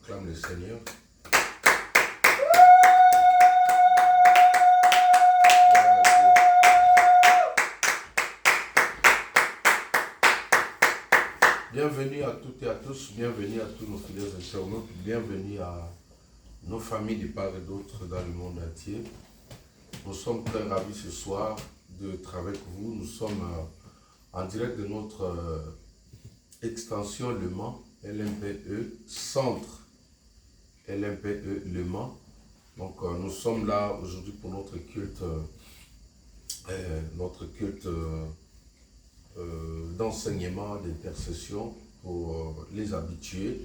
acclame le Seigneur. Bienvenue à toutes et à tous, bienvenue à tous nos fidèles internautes, bienvenue à nos familles de part et d'autre dans le monde entier. Nous sommes très ravis ce soir d'être avec vous. Nous sommes en direct de notre extension Le Mans, LMPE, centre LMPE Le Mans. Donc nous sommes là aujourd'hui pour notre culte d'enseignement, d'intercession pour les habitués.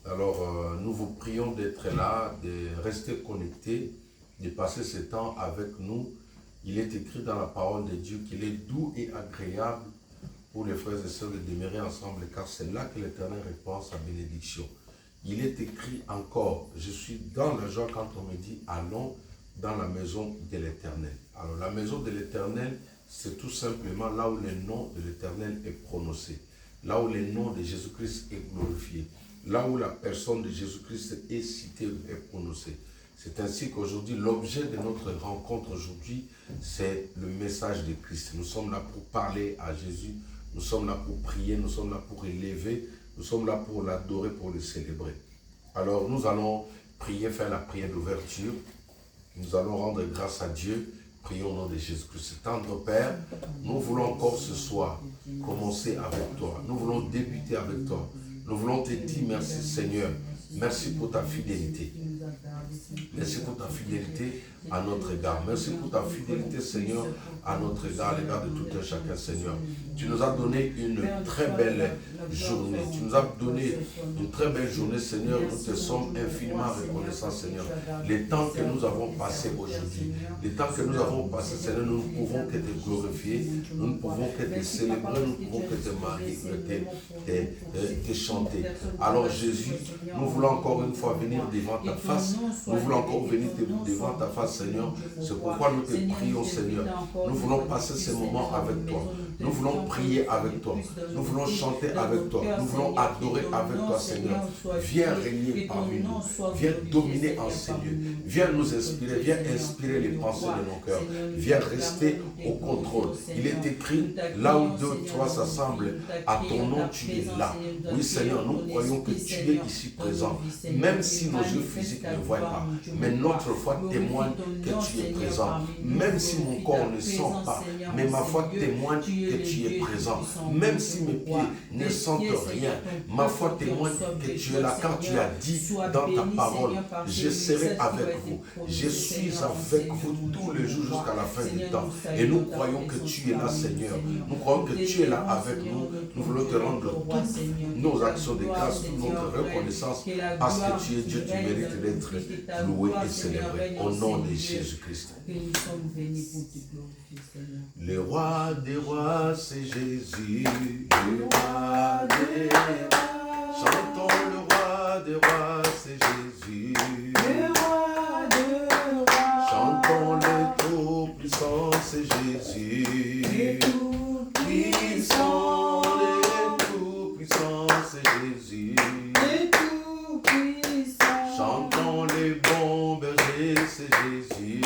Alors nous vous prions d'être là, de rester connectés, de passer ce temps avec nous. Il est écrit dans la parole de Dieu qu'il est doux et agréable pour les frères et sœurs de demeurer ensemble, car c'est là que l'Éternel répand sa bénédiction. Il est écrit encore, je suis dans la joie quand on me dit allons dans la maison de l'Éternel. Alors la maison de l'Éternel, c'est tout simplement là où le nom de l'Éternel est prononcé, là où le nom de Jésus-Christ est glorifié, là où la personne de Jésus-Christ est citée, est prononcée. C'est ainsi qu'aujourd'hui, l'objet de notre rencontre aujourd'hui, c'est le message de Christ. Nous sommes là pour parler à Jésus, nous sommes là pour prier, nous sommes là pour élever, nous sommes là pour l'adorer, pour le célébrer. Alors nous allons prier, faire la prière d'ouverture. Nous allons rendre grâce à Dieu. Prions au nom de Jésus-Christ. Tendre Père, nous voulons encore ce soir commencer avec toi. Nous voulons débuter avec toi. Nous voulons te dire merci Seigneur. Merci pour ta fidélité. Merci pour ta fidélité à notre égard. Merci pour ta fidélité, Seigneur, à notre égard, à l'égard de tout un chacun, Seigneur. Tu nous as donné une très belle journée. Tu nous as donné une très belle journée, Seigneur. Nous te sommes infiniment reconnaissants, Seigneur. Les temps que nous avons passés aujourd'hui, les temps que nous avons passés, Seigneur, nous ne pouvons que te glorifier, nous ne pouvons que te célébrer, nous ne pouvons que te marier, te chanter. Alors Jésus, nous voulons encore une fois venir devant ta face. Nous voulons encore venir devant ta face, Seigneur. C'est pourquoi nous te prions, Seigneur. Nous voulons passer ces moments avec toi. Nous voulons prier avec toi. Nous voulons chanter avec toi. Nous voulons adorer avec toi, Seigneur. Viens régner parmi nous. Viens dominer en ces lieux. Viens nous inspirer. Viens inspirer les pensées de nos cœurs. Viens rester au contrôle. Il est écrit, là où deux ou trois s'assemblent, à ton nom, tu es là. Oui, Seigneur, nous croyons que tu es ici présent. Même si nos yeux physiques ne voient pas. Mais notre foi témoigne que tu es présent. Même si mon corps ne sent pas. Mais ma foi témoigne que tu es présent. Même si mes pieds ne sentent rien. Ma foi témoigne que tu es là. Quand tu as dit dans ta parole, je serai avec vous. Je suis avec vous tous les jours jusqu'à la fin du temps. Et nous croyons que tu es là, Seigneur. Nous croyons que tu es là avec nous. Nous voulons te rendre toutes nos actions de grâce, toute notre reconnaissance, parce que tu es Dieu, tu mérites d'être loué et célébré. Au nom de Jésus-Christ. Le roi des rois, c'est Jésus. Le roi des rois. Chantons le roi des rois, c'est Jésus. Le roi des rois. Chantons le tout-puissant, c'est Jésus. Le tout-puissant, le tout-puissant, c'est Jésus. Le tout-puissant. Chantons les bons bergers, c'est Jésus.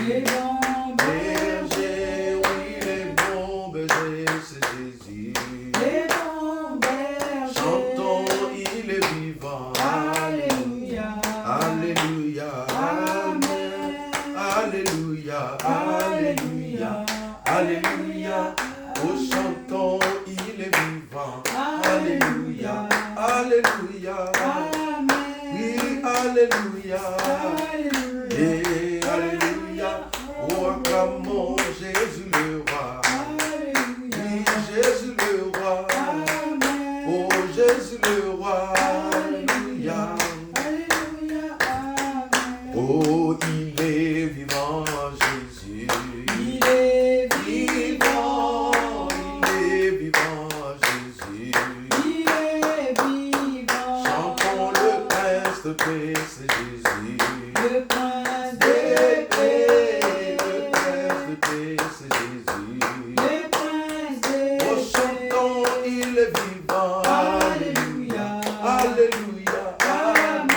Les bons bergers, oui, les bons bergers, c'est Jésus. Les bons bergers. Chantons, il est vivant. Alléluia. Alléluia. Amen. Alléluia. Alléluia. Alléluia. Oh, chantons, il est vivant. Alléluia. Alléluia. Amen. Oui, alléluia. Et alléluia. Oh, acclamons Jésus le roi. Oui, Jésus le roi. Oh, Jésus le roi. Alléluia. Oh, il est vivant, Jésus. Il est vivant. Il est vivant, Jésus. Il est vivant. Chantons le prince de paix, c'est Jésus. Le prince de paix. Le prince de paix, c'est Jésus. Le prince de paix. Oh, chantons, il est vivant. Alléluia. Alléluia. Amen.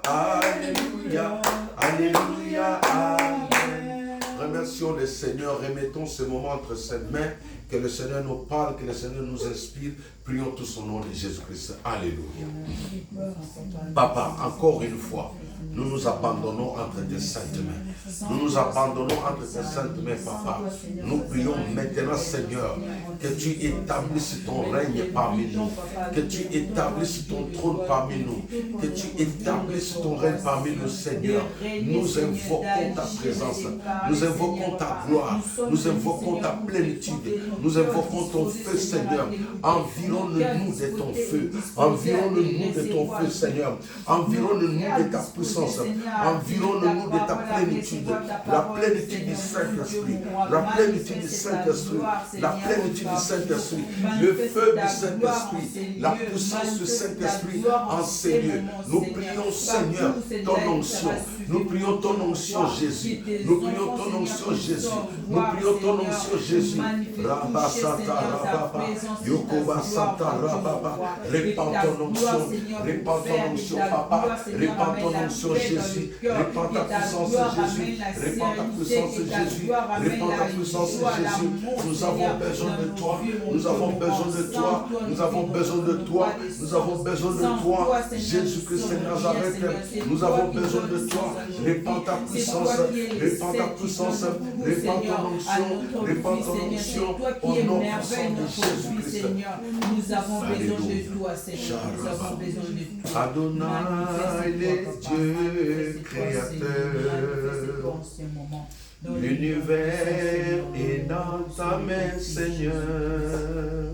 Alléluia, Alléluia, Amen. Remercions le Seigneur, remettons ce moment entre ses mains, que le Seigneur nous parle, que le Seigneur nous inspire. Prions tous au nom de Jésus-Christ. Alléluia. Papa, encore une fois, nous nous abandonnons entre tes saintes mains. Nous nous abandonnons entre tes saintes mains, Papa. Nous prions maintenant, Seigneur, que tu établisses ton règne parmi nous. Que tu établisses ton trône parmi nous. Que tu établisses ton règne parmi nous, Seigneur. Nous invoquons ta présence. Nous invoquons ta gloire. Nous invoquons ta plénitude. Nous invoquons ton feu, Seigneur. Environne-nous de ton feu. Environne-nous de ton feu, Seigneur. Environne-nous de ta puissance. Environne-nous de ta plénitude. La plénitude du Saint-Esprit. La plénitude du Saint-Esprit. La plénitude du Saint-Esprit. Le feu du Saint-Esprit. La puissance du Saint-Esprit en ces lieux. Nous prions, Seigneur, ton onction. Nous prions ton onction, Jésus. Nous prions ton onction, Jésus. Nous prions ton onction, Jésus. Rabba Santa Rababa. Yokoba Santa Rababa. Répands ton onction. Répands ton onction, Papa. Répands ton onction, Jésus. Répands ta puissance, Jésus. Répands ta puissance, Jésus. Répands ta puissance, Jésus. Nous avons besoin de toi. Nous avons besoin de toi. Nous avons besoin de toi. Nous avons besoin de toi. Jésus-Christ de Nazareth. Nous avons besoin de toi. Répands ta puissance. Répands ta puissance. Répands ton onction. Répands ton onction. Au nom puissant de Jésus-Christ. Nous avons besoin de toi, Seigneur. Nous avons besoin de toi. Adonai, les dieux créateurs. L'univers est dans ta main, Seigneur.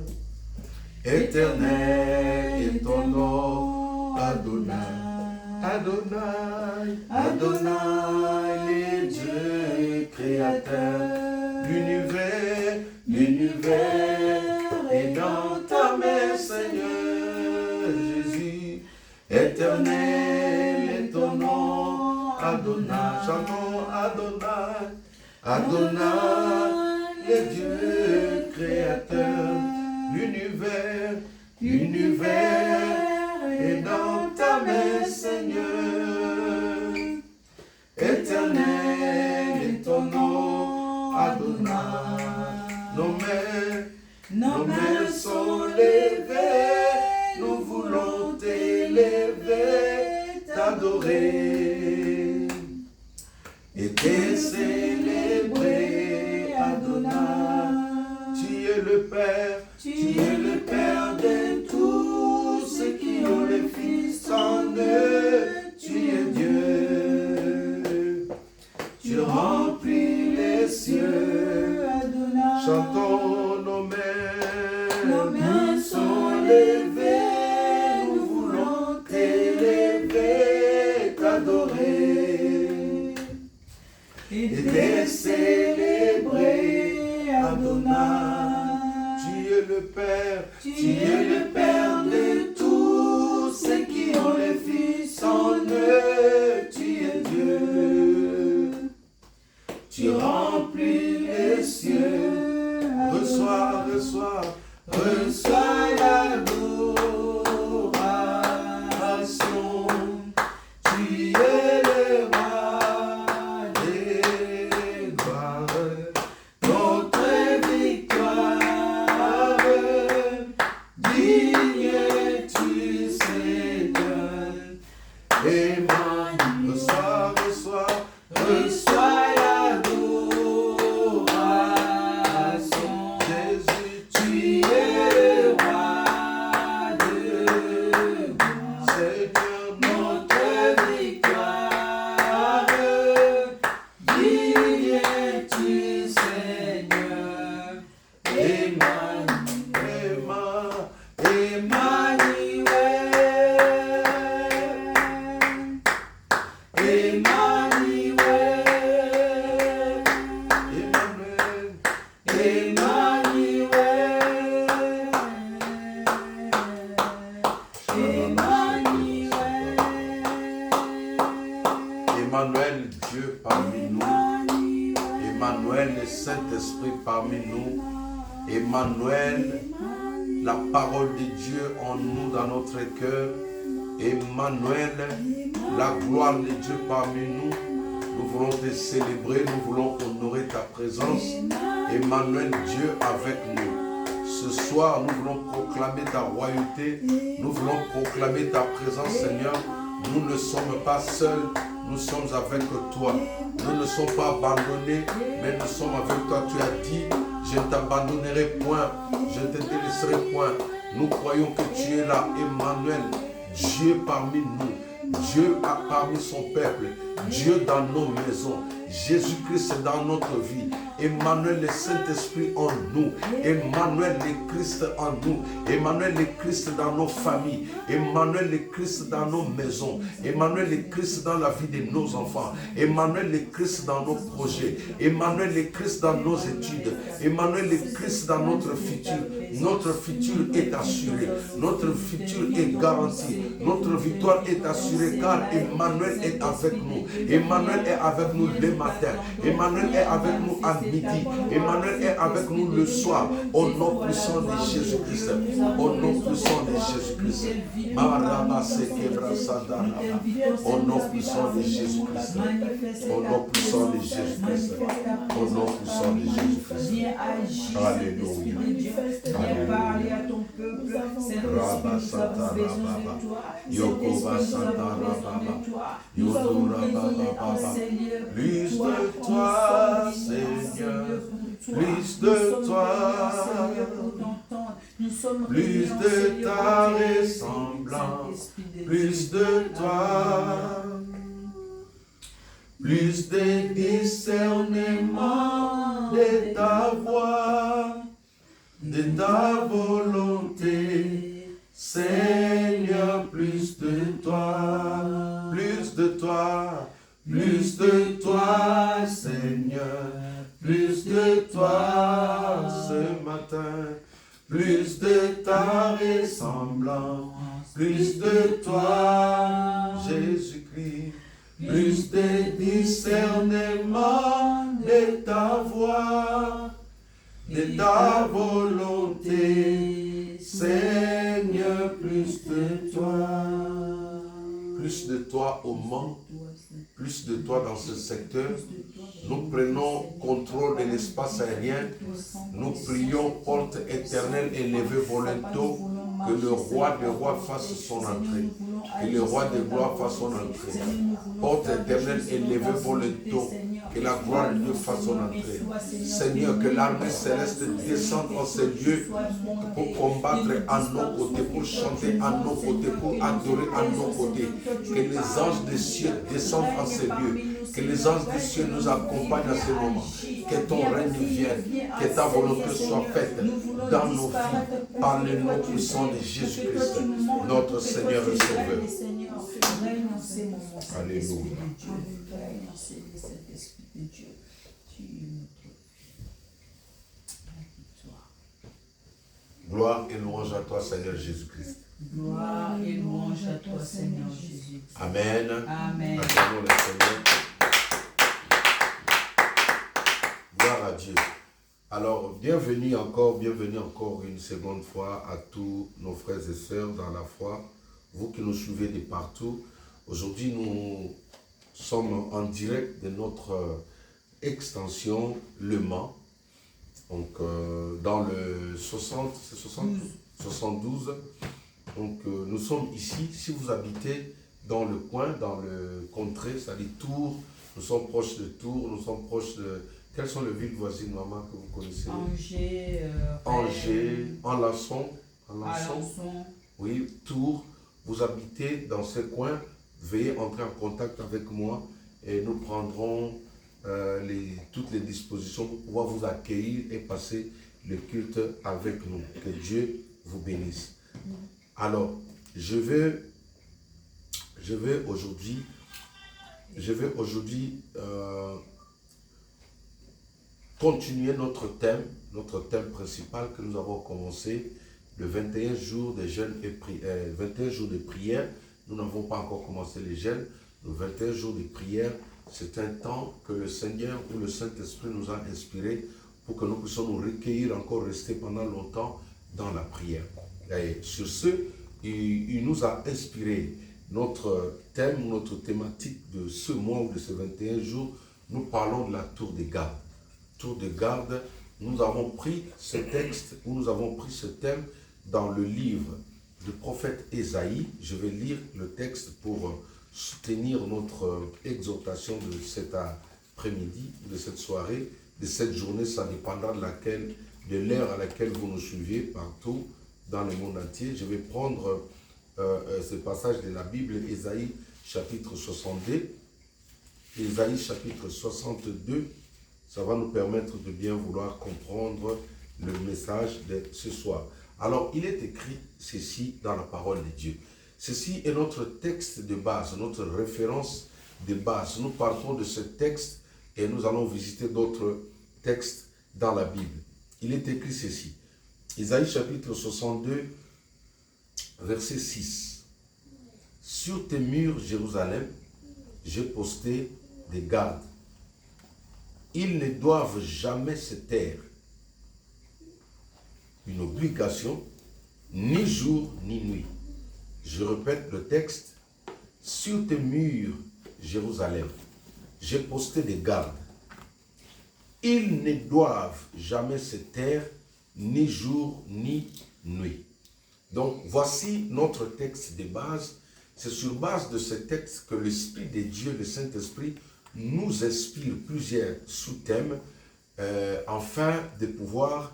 Éternel est ton nom, Adonai. Adonai, Adonai, les dieux créateurs. L'univers est dans ta main, Seigneur. Jésus, éternel est ton nom, Adonai. Chantons Adonai, Adonai, les dieux créateurs. L'univers est dans ta main, Seigneur. Éternel est ton nom, Adonai. Nos mains sont levées, nous voulons t'élever, t'adorer et te célébrer, Adonai. Tu es le Père de tous ceux qui ont le Fils en eux. Tu es Dieu, tu remplis les cieux, Adonai. Chantons nos mains sont levées, nous voulons t'élever, t'adorer et te célébrer, Adonai. Tu es le Père de tous ceux qui ont le Fils en eux. Tu es Dieu, tu remplis les cieux. Reçois l'adoration. Tu es le roi des gloires, notre victoire. Digne es-tu, Seigneur. Emmanuel, reçois l'adoration. Jésus, tu es le roi de gloire. Seigneur, notre victoire. Digne es-tu, Seigneur. Emmanuel. Emmanuel, Dieu parmi nous. Emmanuel, le Saint-Esprit parmi nous. Emmanuel, la parole de Dieu en nous, dans notre cœur. Emmanuel, la gloire de Dieu parmi nous. Nous voulons te célébrer, nous voulons honorer ta présence. Emmanuel, Dieu avec nous. Ce soir, nous voulons proclamer ta royauté. Nous voulons proclamer ta présence, Seigneur. Nous ne sommes pas seuls, nous sommes avec toi. Nous ne sommes pas abandonnés, mais nous sommes avec toi. Tu as dit, je ne t'abandonnerai point, je ne te délaisserai point. Nous croyons que tu es là, Emmanuel, Dieu parmi nous, Dieu parmi son peuple, Dieu dans nos maisons, Jésus-Christ dans notre vie, Emmanuel le Saint-Esprit en nous, Emmanuel le Christ en nous, Emmanuel le Christ dans nos familles, Emmanuel le Christ dans nos maisons, Emmanuel le Christ dans la vie de nos enfants, Emmanuel le Christ dans nos projets, Emmanuel le Christ dans nos études, Emmanuel le Christ dans notre futur. Notre futur est assuré, notre futur est garanti, notre victoire est assurée car Emmanuel est avec nous. Emmanuel est avec nous le matin, Emmanuel est avec nous à midi, Emmanuel est avec nous le soir, au nom puissant de Jésus-Christ, au nom puissant de Jésus-Christ. Au nom puissant de Jésus-Christ, au nom puissant de Jésus-Christ, au nom puissant de Jésus-Christ. Alléluia. Viens parler à ton peuple, Saint-Esprit, nous avons besoin de toi. Saint-Esprit, nous avons besoin de toi. Nous avons besoin d'être Seigneur. Plus de toi, Seigneur. Plus de toi. Plus de ta ressemblance. Plus de toi. Plus de discernement de ta voix. De ta volonté, Seigneur, plus de toi, plus de toi, plus de toi, Seigneur, plus de toi ce matin, plus de ta ressemblance, plus de toi, Jésus-Christ, plus de discernement de ta voix. De ta volonté, Seigneur, plus de toi. Plus de toi au Mans, plus de toi dans ce secteur. Nous prenons contrôle de l'espace aérien. Nous prions, porte éternelle, élevée volonto, que le roi des rois fasse son entrée. Que le roi des gloires fasse son entrée. Porte éternelle, élevée volonto, que la gloire de Dieu fasse son entrée. Seigneur, que l'armée céleste descende en ces lieux pour combattre à nos côtés, pour chanter à nos côtés, pour adorer à nos côtés. Que les anges des cieux descendent en ces lieux. Que les anges des cieux nous accompagnent à ce moment. Que ton règne vienne. Que ta volonté soit faite dans nos vies par le nom puissant de Jésus-Christ, notre Seigneur et Sauveur. Alléluia. Gloire et louange à toi, Seigneur Jésus-Christ. Gloire et louange à toi, Seigneur Jésus. Amen. Amen. Acclamons le Seigneur. Gloire à Dieu. Alors, bienvenue encore une seconde fois à tous nos frères et sœurs dans la foi, vous qui nous suivez de partout. Aujourd'hui, nous sommes en direct de notre extension Le Mans, donc dans le 72. Donc nous sommes ici. Si vous habitez dans le coin, dans le contrée, c'est-à-dire Tours, nous sommes proches de Tours, nous sommes proches de... Quelles sont les villes voisines, maman, que vous connaissez? Angers, Alençon. Oui, Tours. Vous habitez dans ce coin, veuillez entrer en contact avec moi et nous prendrons toutes les dispositions pour pouvoir vous accueillir et passer le culte avec nous. Que Dieu vous bénisse. Alors, je vais aujourd'hui continuer notre thème principal que nous avons commencé, le 21 jours de jeûne et prière. 21 jours de prière, nous n'avons pas encore commencé les jeûnes. Le 21 jours de prière, c'est un temps que le Seigneur ou le Saint-Esprit nous a inspiré pour que nous puissions nous recueillir, encore rester pendant longtemps dans la prière. Et sur ce, il nous a inspiré notre thème, notre thématique de ce mois ou de ces 21 jours, nous parlons de la tour de garde. Tour de garde, nous avons pris ce texte, ou nous avons pris ce thème dans le livre du prophète Ésaïe. Je vais lire le texte pour soutenir notre exhortation de cet après-midi, de cette soirée, de cette journée. Ça dépendra de l'heure à laquelle vous nous suivez partout dans le monde entier. Je vais prendre ce passage de la Bible, Ésaïe chapitre 62. Ésaïe chapitre 62, ça va nous permettre de bien vouloir comprendre le message de ce soir. Alors, il est écrit ceci dans la parole de Dieu. Ceci est notre texte de base, notre référence de base. Nous partons de ce texte et nous allons visiter d'autres textes dans la Bible. Il est écrit ceci. Ésaïe chapitre 62, verset 6. Sur tes murs, Jérusalem, j'ai posté des gardes. Ils ne doivent jamais se taire. Une obligation, ni jour ni nuit. Je répète le texte. Sur tes murs, Jérusalem, j'ai posté des gardes. Ils ne doivent jamais se taire, ni jour ni nuit. Donc, voici notre texte de base. C'est sur base de ce texte que l'Esprit de Dieu, le Saint-Esprit, nous inspire plusieurs sous-thèmes afin de pouvoir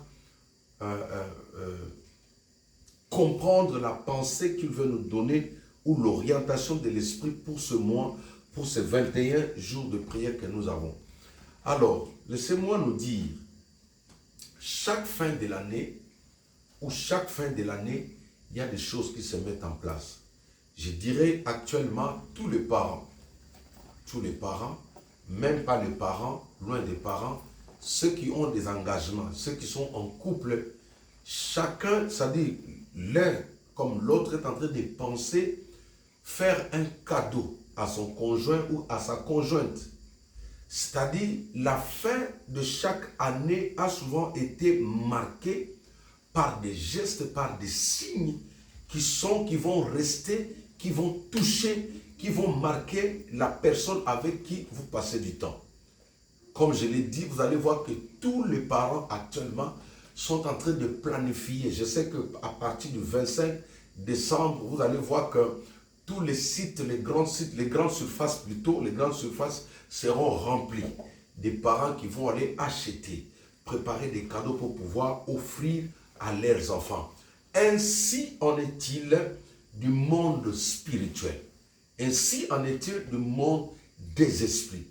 comprendre la pensée qu'il veut nous donner ou l'orientation de l'Esprit pour ce mois, pour ces 21 jours de prière que nous avons. Alors, laissez-moi nous dire, chaque fin de l'année, ou chaque fin de l'année, il y a des choses qui se mettent en place. Je dirais actuellement tous les parents, même pas les parents, loin des parents, ceux qui ont des engagements, ceux qui sont en couple, chacun, c'est-à-dire l'un comme l'autre est en train de penser faire un cadeau à son conjoint ou à sa conjointe. C'est-à-dire la fin de chaque année a souvent été marquée par des gestes, par des signes qui vont rester, qui vont toucher, qui vont marquer la personne avec qui vous passez du temps. Comme je l'ai dit, vous allez voir que tous les parents actuellement sont en train de planifier. Je sais qu'à partir du 25 décembre, vous allez voir que tous les sites, les grandes surfaces seront remplies. Des parents qui vont aller acheter, préparer des cadeaux pour pouvoir offrir à leurs enfants. Ainsi en est-il du monde spirituel. Ainsi en est-il du monde des esprits.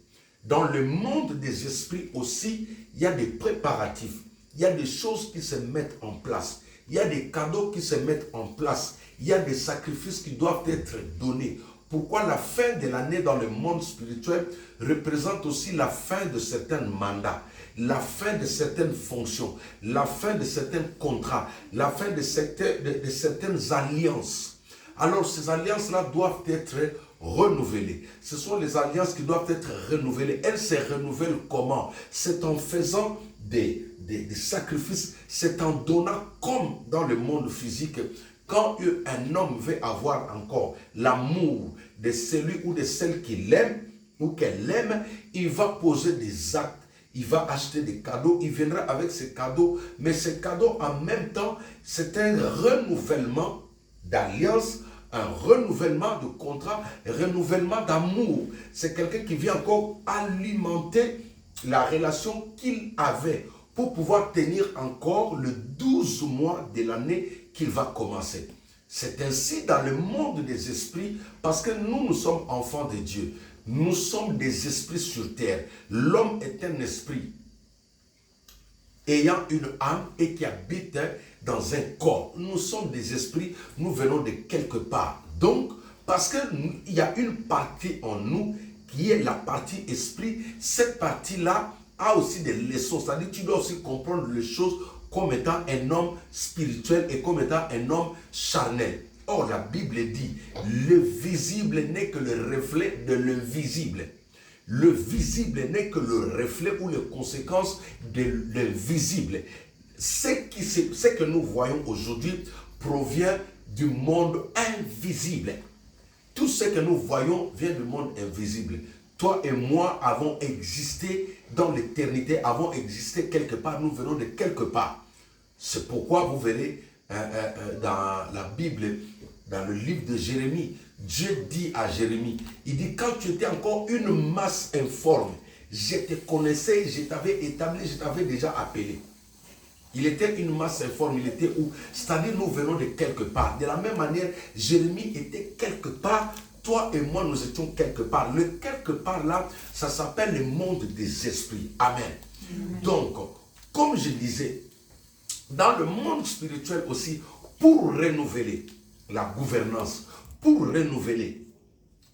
Dans le monde des esprits aussi, il y a des préparatifs. Il y a des choses qui se mettent en place. Il y a des cadeaux qui se mettent en place. Il y a des sacrifices qui doivent être donnés. Pourquoi la fin de l'année dans le monde spirituel représente aussi la fin de certains mandats, la fin de certaines fonctions, la fin de certains contrats, la fin de certaines alliances. Alors ces alliances-là doivent être renouvelées. Ce sont les alliances qui doivent être renouvelées. Elles se renouvellent comment? C'est en faisant des sacrifices, c'est en donnant comme dans le monde physique. Quand un homme veut avoir encore l'amour de celui ou de celle qu'il aime ou qu'elle aime, il va poser des actes, il va acheter des cadeaux, il viendra avec ces cadeaux, mais ces cadeaux en même temps, c'est un renouvellement d'alliance, un renouvellement de contrat, un renouvellement d'amour. C'est quelqu'un qui vient encore alimenter la relation qu'il avait pour pouvoir tenir encore le 12 mois de l'année qu'il va commencer. C'est ainsi dans le monde des esprits, parce que nous sommes enfants de Dieu. Nous sommes des esprits sur terre. L'homme est un esprit ayant une âme et qui habite dans un corps. Nous sommes des esprits, nous venons de quelque part. Donc, parce qu'il y a une partie en nous qui est la partie esprit, cette partie-là a aussi des leçons. C'est-à-dire que tu dois aussi comprendre les choses comme étant un homme spirituel et comme étant un homme charnel. Or, la Bible dit, le visible n'est que le reflet de l'invisible. Le visible n'est que le reflet ou les conséquences de l'invisible. Ce que nous voyons aujourd'hui provient du monde invisible. Tout ce que nous voyons vient du monde invisible. Toi et moi avons existé dans l'éternité, avons existé quelque part, nous venons de quelque part. C'est pourquoi vous verrez dans la Bible, dans le livre de Jérémie, Dieu dit à Jérémie, il dit, quand tu étais encore une masse informe, je te connaissais, je t'avais établi, je t'avais déjà appelé. Il était une masse informe, il était où? C'est-à-dire nous venons de quelque part. De la même manière, Jérémie était quelque part, toi et moi nous étions quelque part. Le quelque part là, ça s'appelle le monde des esprits. Amen. Amen. Donc, comme je disais, dans le monde spirituel aussi, pour renouveler la gouvernance, pour renouveler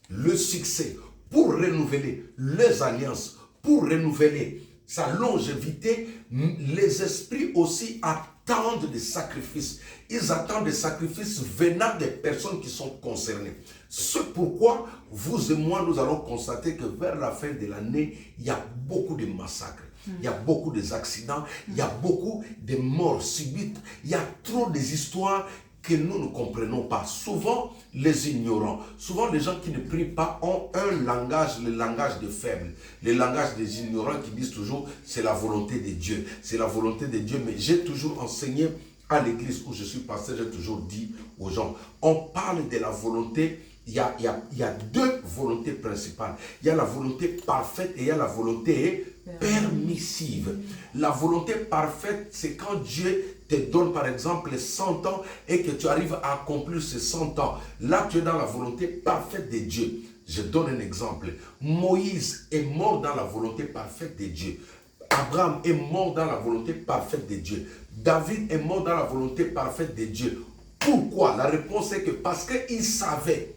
le succès, pour renouveler les alliances, pour renouveler sa longévité, les esprits aussi attendent des sacrifices. Ils attendent des sacrifices venant des personnes qui sont concernées. C'est pourquoi vous et moi, nous allons constater que vers la fin de l'année, il y a beaucoup de massacres. Il y a beaucoup d'accidents, il y a beaucoup de morts subites, il y a trop d'histoires que nous ne comprenons pas. Souvent, les ignorants, souvent les gens qui ne prient pas ont un langage, le langage des faibles, le langage des ignorants qui disent toujours c'est la volonté de Dieu, c'est la volonté de Dieu. Mais j'ai toujours enseigné à l'église où je suis pasteur, j'ai toujours dit aux gens, on parle de la volonté. Il y a deux volontés principales. Il y a la volonté parfaite et il y a la volonté permissive. La volonté parfaite, c'est quand Dieu te donne par exemple 100 ans et que tu arrives à accomplir ces 100 ans. Là, tu es dans la volonté parfaite de Dieu. Je donne un exemple. Moïse est mort dans la volonté parfaite de Dieu. Abraham est mort dans la volonté parfaite de Dieu. David est mort dans la volonté parfaite de Dieu. Pourquoi? La réponse est que parce qu'ils savaient,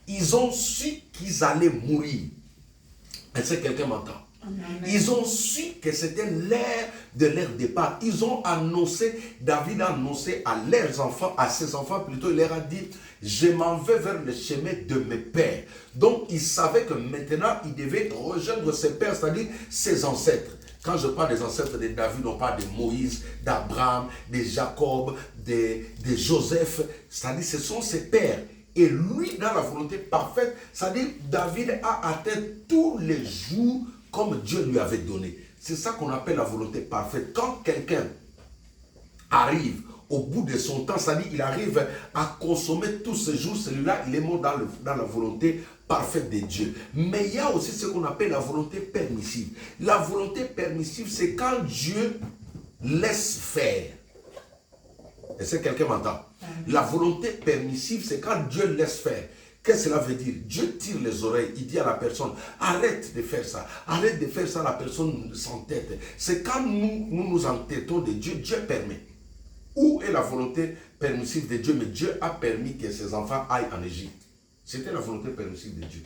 ils ont su qu'ils allaient mourir. Est-ce que quelqu'un m'entend? Ils ont su que c'était l'heure de leur départ. Ils ont annoncé, David a annoncé à leurs enfants, à ses enfants plutôt, il leur a dit, je m'en vais vers le chemin de mes pères. Donc, ils savaient que maintenant, ils devaient rejoindre ses pères, c'est-à-dire ses ancêtres. Quand je parle des ancêtres de David, on parle de Moïse, d'Abraham, de Jacob, de Joseph, c'est-à-dire ce sont ses pères. Et lui, dans la volonté parfaite, c'est-à-dire David a atteint tous les jours comme Dieu lui avait donné. C'est ça qu'on appelle la volonté parfaite. Quand quelqu'un arrive au bout de son temps, c'est-à-dire il arrive à consommer tous ces jours, celui-là, il est mort dans la volonté parfaite de Dieu. Mais il y a aussi ce qu'on appelle la volonté permissive. La volonté permissive, c'est quand Dieu laisse faire. Est-ce que quelqu'un m'entend? La volonté permissive, c'est quand Dieu laisse faire. Qu'est-ce que cela veut dire? Dieu tire les oreilles, il dit à la personne, arrête de faire ça, arrête de faire ça, la personne s'entête. C'est quand nous entêtons de Dieu, Dieu permet. Où est la volonté permissive de Dieu? Mais Dieu a permis que ses enfants aillent en Égypte. C'était la volonté permissive de Dieu.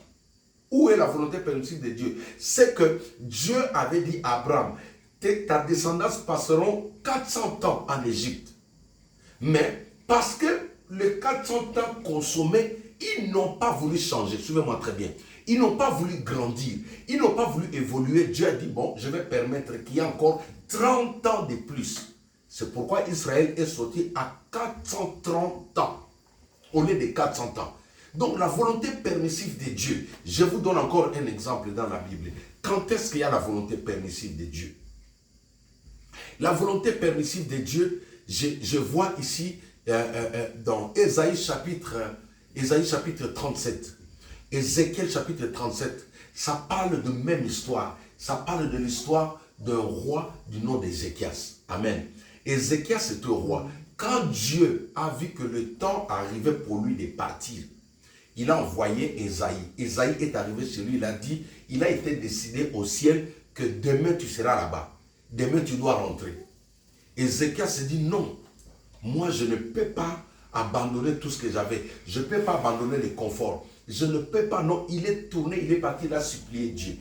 Où est la volonté permissive de Dieu? C'est que Dieu avait dit à Abraham, ta descendance passeront 400 ans en Égypte. Mais parce que les 400 ans consommés, ils n'ont pas voulu changer. Suivez-moi très bien. Ils n'ont pas voulu grandir. Ils n'ont pas voulu évoluer. Dieu a dit, bon, je vais permettre qu'il y ait encore 30 ans de plus. C'est pourquoi Israël est sorti à 430 ans, au lieu de 400 ans. Donc la volonté permissive de Dieu, je vous donne encore un exemple dans la Bible. Quand est-ce qu'il y a la volonté permissive de Dieu? La volonté permissive de Dieu, je vois ici dans Ésaïe chapitre 37, Ézéchiel chapitre 37, ça parle de même histoire. Ça parle de l'histoire d'un roi du nom d'Ézéchias. Amen. Ézéchias est un roi. Quand Dieu a vu que le temps arrivait pour lui de partir, il a envoyé Ésaïe. Ésaïe est arrivé chez lui, il a dit, il a été décidé au ciel que demain tu seras là-bas. Demain tu dois rentrer. Ézéchias se dit non, moi je ne peux pas abandonner tout ce que j'avais. Je ne peux pas abandonner le confort. Je ne peux pas, non, il est tourné, il est parti, il a supplié Dieu.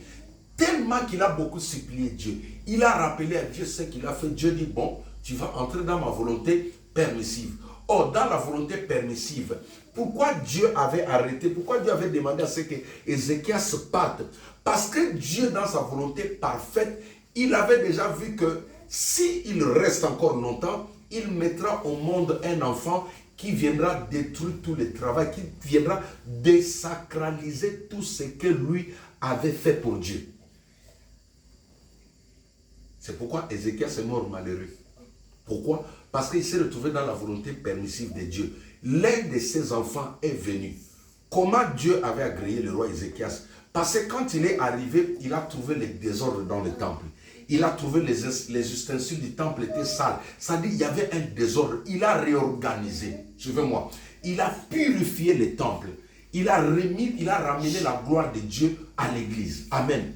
Tellement qu'il a beaucoup supplié Dieu. Il a rappelé à Dieu ce qu'il a fait. Dieu dit, bon, tu vas entrer dans ma volonté permissive. Or, dans la volonté permissive, pourquoi Dieu avait arrêté, pourquoi Dieu avait demandé à ce que Ézéchias parte? Parce que Dieu, dans sa volonté parfaite, il avait déjà vu que s'il reste encore longtemps, il mettra au monde un enfant qui viendra détruire tout le travail, qui viendra désacraliser tout ce que lui avait fait pour Dieu. C'est pourquoi Ézéchias est mort malheureux. Pourquoi? Parce qu'il s'est retrouvé dans la volonté permissive de Dieu. L'un de ses enfants est venu. Comment Dieu avait agréé le roi Ézéchias? Parce que quand il est arrivé, il a trouvé les désordres dans le temple. Il a trouvé les ustensiles du temple étaient sales. Ça dit qu'il y avait un désordre. Il a réorganisé. Suivez-moi. Il a purifié le temple. Il a ramené la gloire de Dieu à l'église. Amen.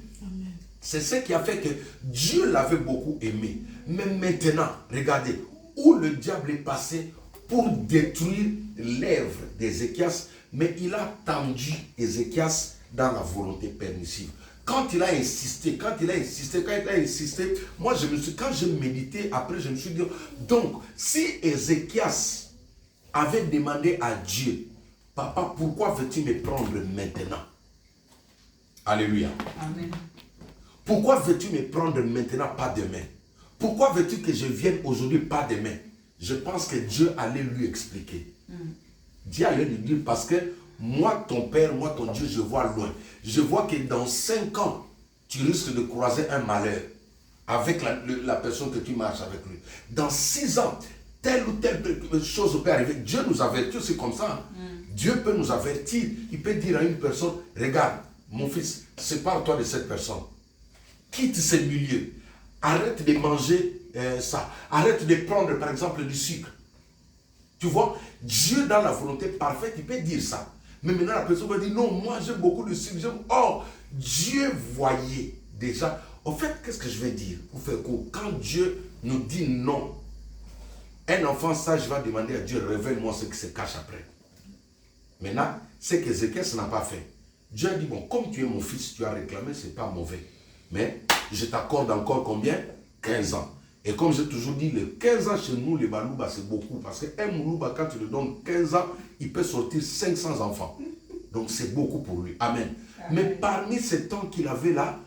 C'est ce qui a fait que Dieu l'avait beaucoup aimé. Mais maintenant, regardez, où le diable est passé pour détruire l'œuvre d'Ézéchias, mais il a tendu Ézéchias dans la volonté permissive. Quand il a insisté, moi quand j'ai médité, après je me suis dit, donc si Ézéchias avait demandé à Dieu, papa, pourquoi veux-tu me prendre maintenant? Alléluia. Amen. Pourquoi veux-tu me prendre maintenant, pas demain? Pourquoi veux-tu que je vienne aujourd'hui, pas demain? Je pense que Dieu allait lui expliquer. Dieu allait lui dire, parce que moi, ton Père, moi, ton Dieu, je vois loin. Je vois que dans 5 ans, tu risques de croiser un malheur avec la personne que tu marches avec lui. Dans 6 ans, telle ou telle chose peut arriver. Dieu nous avertit, c'est comme ça. Dieu peut nous avertir. Il peut dire à une personne, regarde, mon fils, sépare-toi de cette personne. Quitte ce milieu. Arrête de manger ça. Arrête de prendre, par exemple, du sucre. Tu vois, Dieu, dans la volonté parfaite, il peut dire ça. Mais maintenant, la personne va dire, non, moi, j'ai beaucoup de sucre. Or, Dieu voyait déjà. En fait, qu'est-ce que je vais dire pour faire court? Quand Dieu nous dit non, un enfant sage va demander à Dieu, révèle-moi ce qui se cache après. Maintenant, ce qu'Ézéchias n'a pas fait. Dieu a dit, bon, comme tu es mon fils, tu as réclamé, ce n'est pas mauvais. Mais je t'accorde encore combien? 15 ans. Et comme j'ai toujours dit, les 15 ans chez nous, les Balouba, c'est beaucoup. Parce qu'un Moulouba, quand tu lui donnes 15 ans, il peut sortir 500 enfants. Donc c'est beaucoup pour lui. Amen. Mais parmi ces temps qu'il avait là,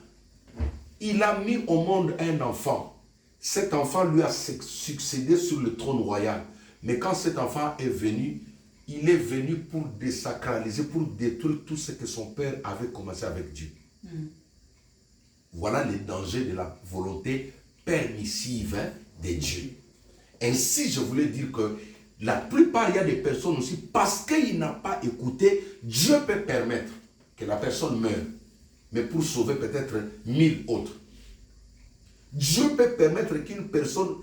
il a mis au monde un enfant. Cet enfant lui a succédé sur le trône royal. Mais quand cet enfant est venu, il est venu pour désacraliser, pour détruire tout ce que son père avait commencé avec Dieu. Voilà les dangers de la volonté permissive de Dieu. Ainsi, je voulais dire que la plupart, il y a des personnes aussi, parce qu'il n'a pas écouté, Dieu peut permettre que la personne meure, mais pour sauver peut-être 1000 autres. Dieu peut permettre qu'une personne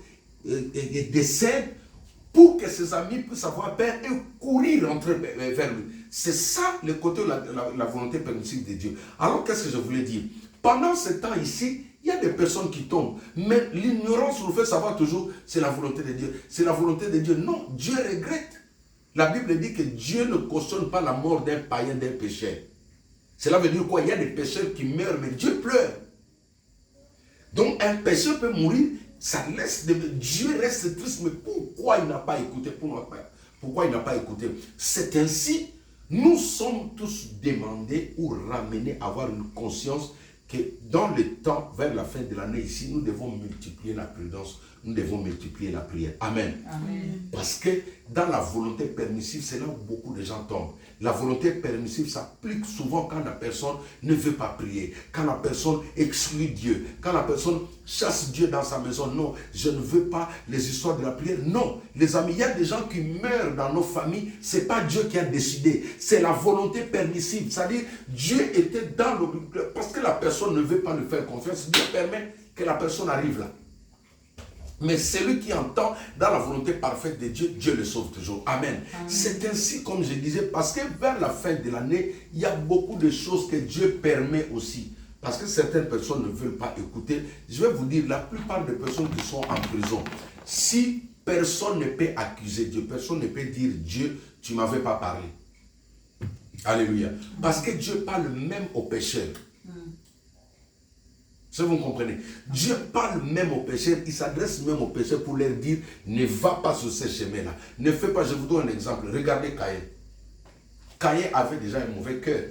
décède pour que ses amis puissent avoir peur et courir vers lui. C'est ça le côté de la volonté permissive de Dieu. Alors, qu'est-ce que je voulais dire? Pendant ce temps ici, il y a des personnes qui tombent. Mais l'ignorance nous fait savoir toujours, c'est la volonté de Dieu. C'est la volonté de Dieu. Non, Dieu regrette. La Bible dit que Dieu ne cautionne pas la mort d'un païen, d'un pécheur. Cela veut dire quoi? Il y a des pécheurs qui meurent, mais Dieu pleure. Donc un pécheur peut mourir, ça laisse Dieu reste triste, mais pourquoi il n'a pas écouté? Pourquoi il n'a pas écouté? C'est ainsi, nous sommes tous demandés ou ramenés à avoir une conscience que dans le temps, vers la fin de l'année ici, nous devons multiplier la prudence, nous devons multiplier la prière. Amen. Amen. Parce que dans la volonté permissive, c'est là où beaucoup de gens tombent. La volonté permissive s'applique souvent quand la personne ne veut pas prier, quand la personne exclut Dieu, quand la personne chasse Dieu dans sa maison. Non, je ne veux pas les histoires de la prière. Non, les amis, il y a des gens qui meurent dans nos familles, ce n'est pas Dieu qui a décidé, c'est la volonté permissive. C'est-à-dire, Dieu était dans le... Parce que la personne ne veut pas lui faire confiance, Dieu permet que la personne arrive là. Mais celui qui entend dans la volonté parfaite de Dieu, Dieu le sauve toujours. Amen. Amen. C'est ainsi, comme je disais, parce que vers la fin de l'année, il y a beaucoup de choses que Dieu permet aussi. Parce que certaines personnes ne veulent pas écouter. Je vais vous dire, la plupart des personnes qui sont en prison, si personne ne peut accuser Dieu, personne ne peut dire, Dieu, tu ne m'avais pas parlé. Alléluia. Parce que Dieu parle même aux pécheurs. Si vous comprenez, Dieu parle même aux pécheurs, il s'adresse même aux pécheurs pour leur dire, ne va pas sur ce chemin-là. Ne fais pas, je vous donne un exemple. Regardez Caïn. Caïn avait déjà un mauvais cœur.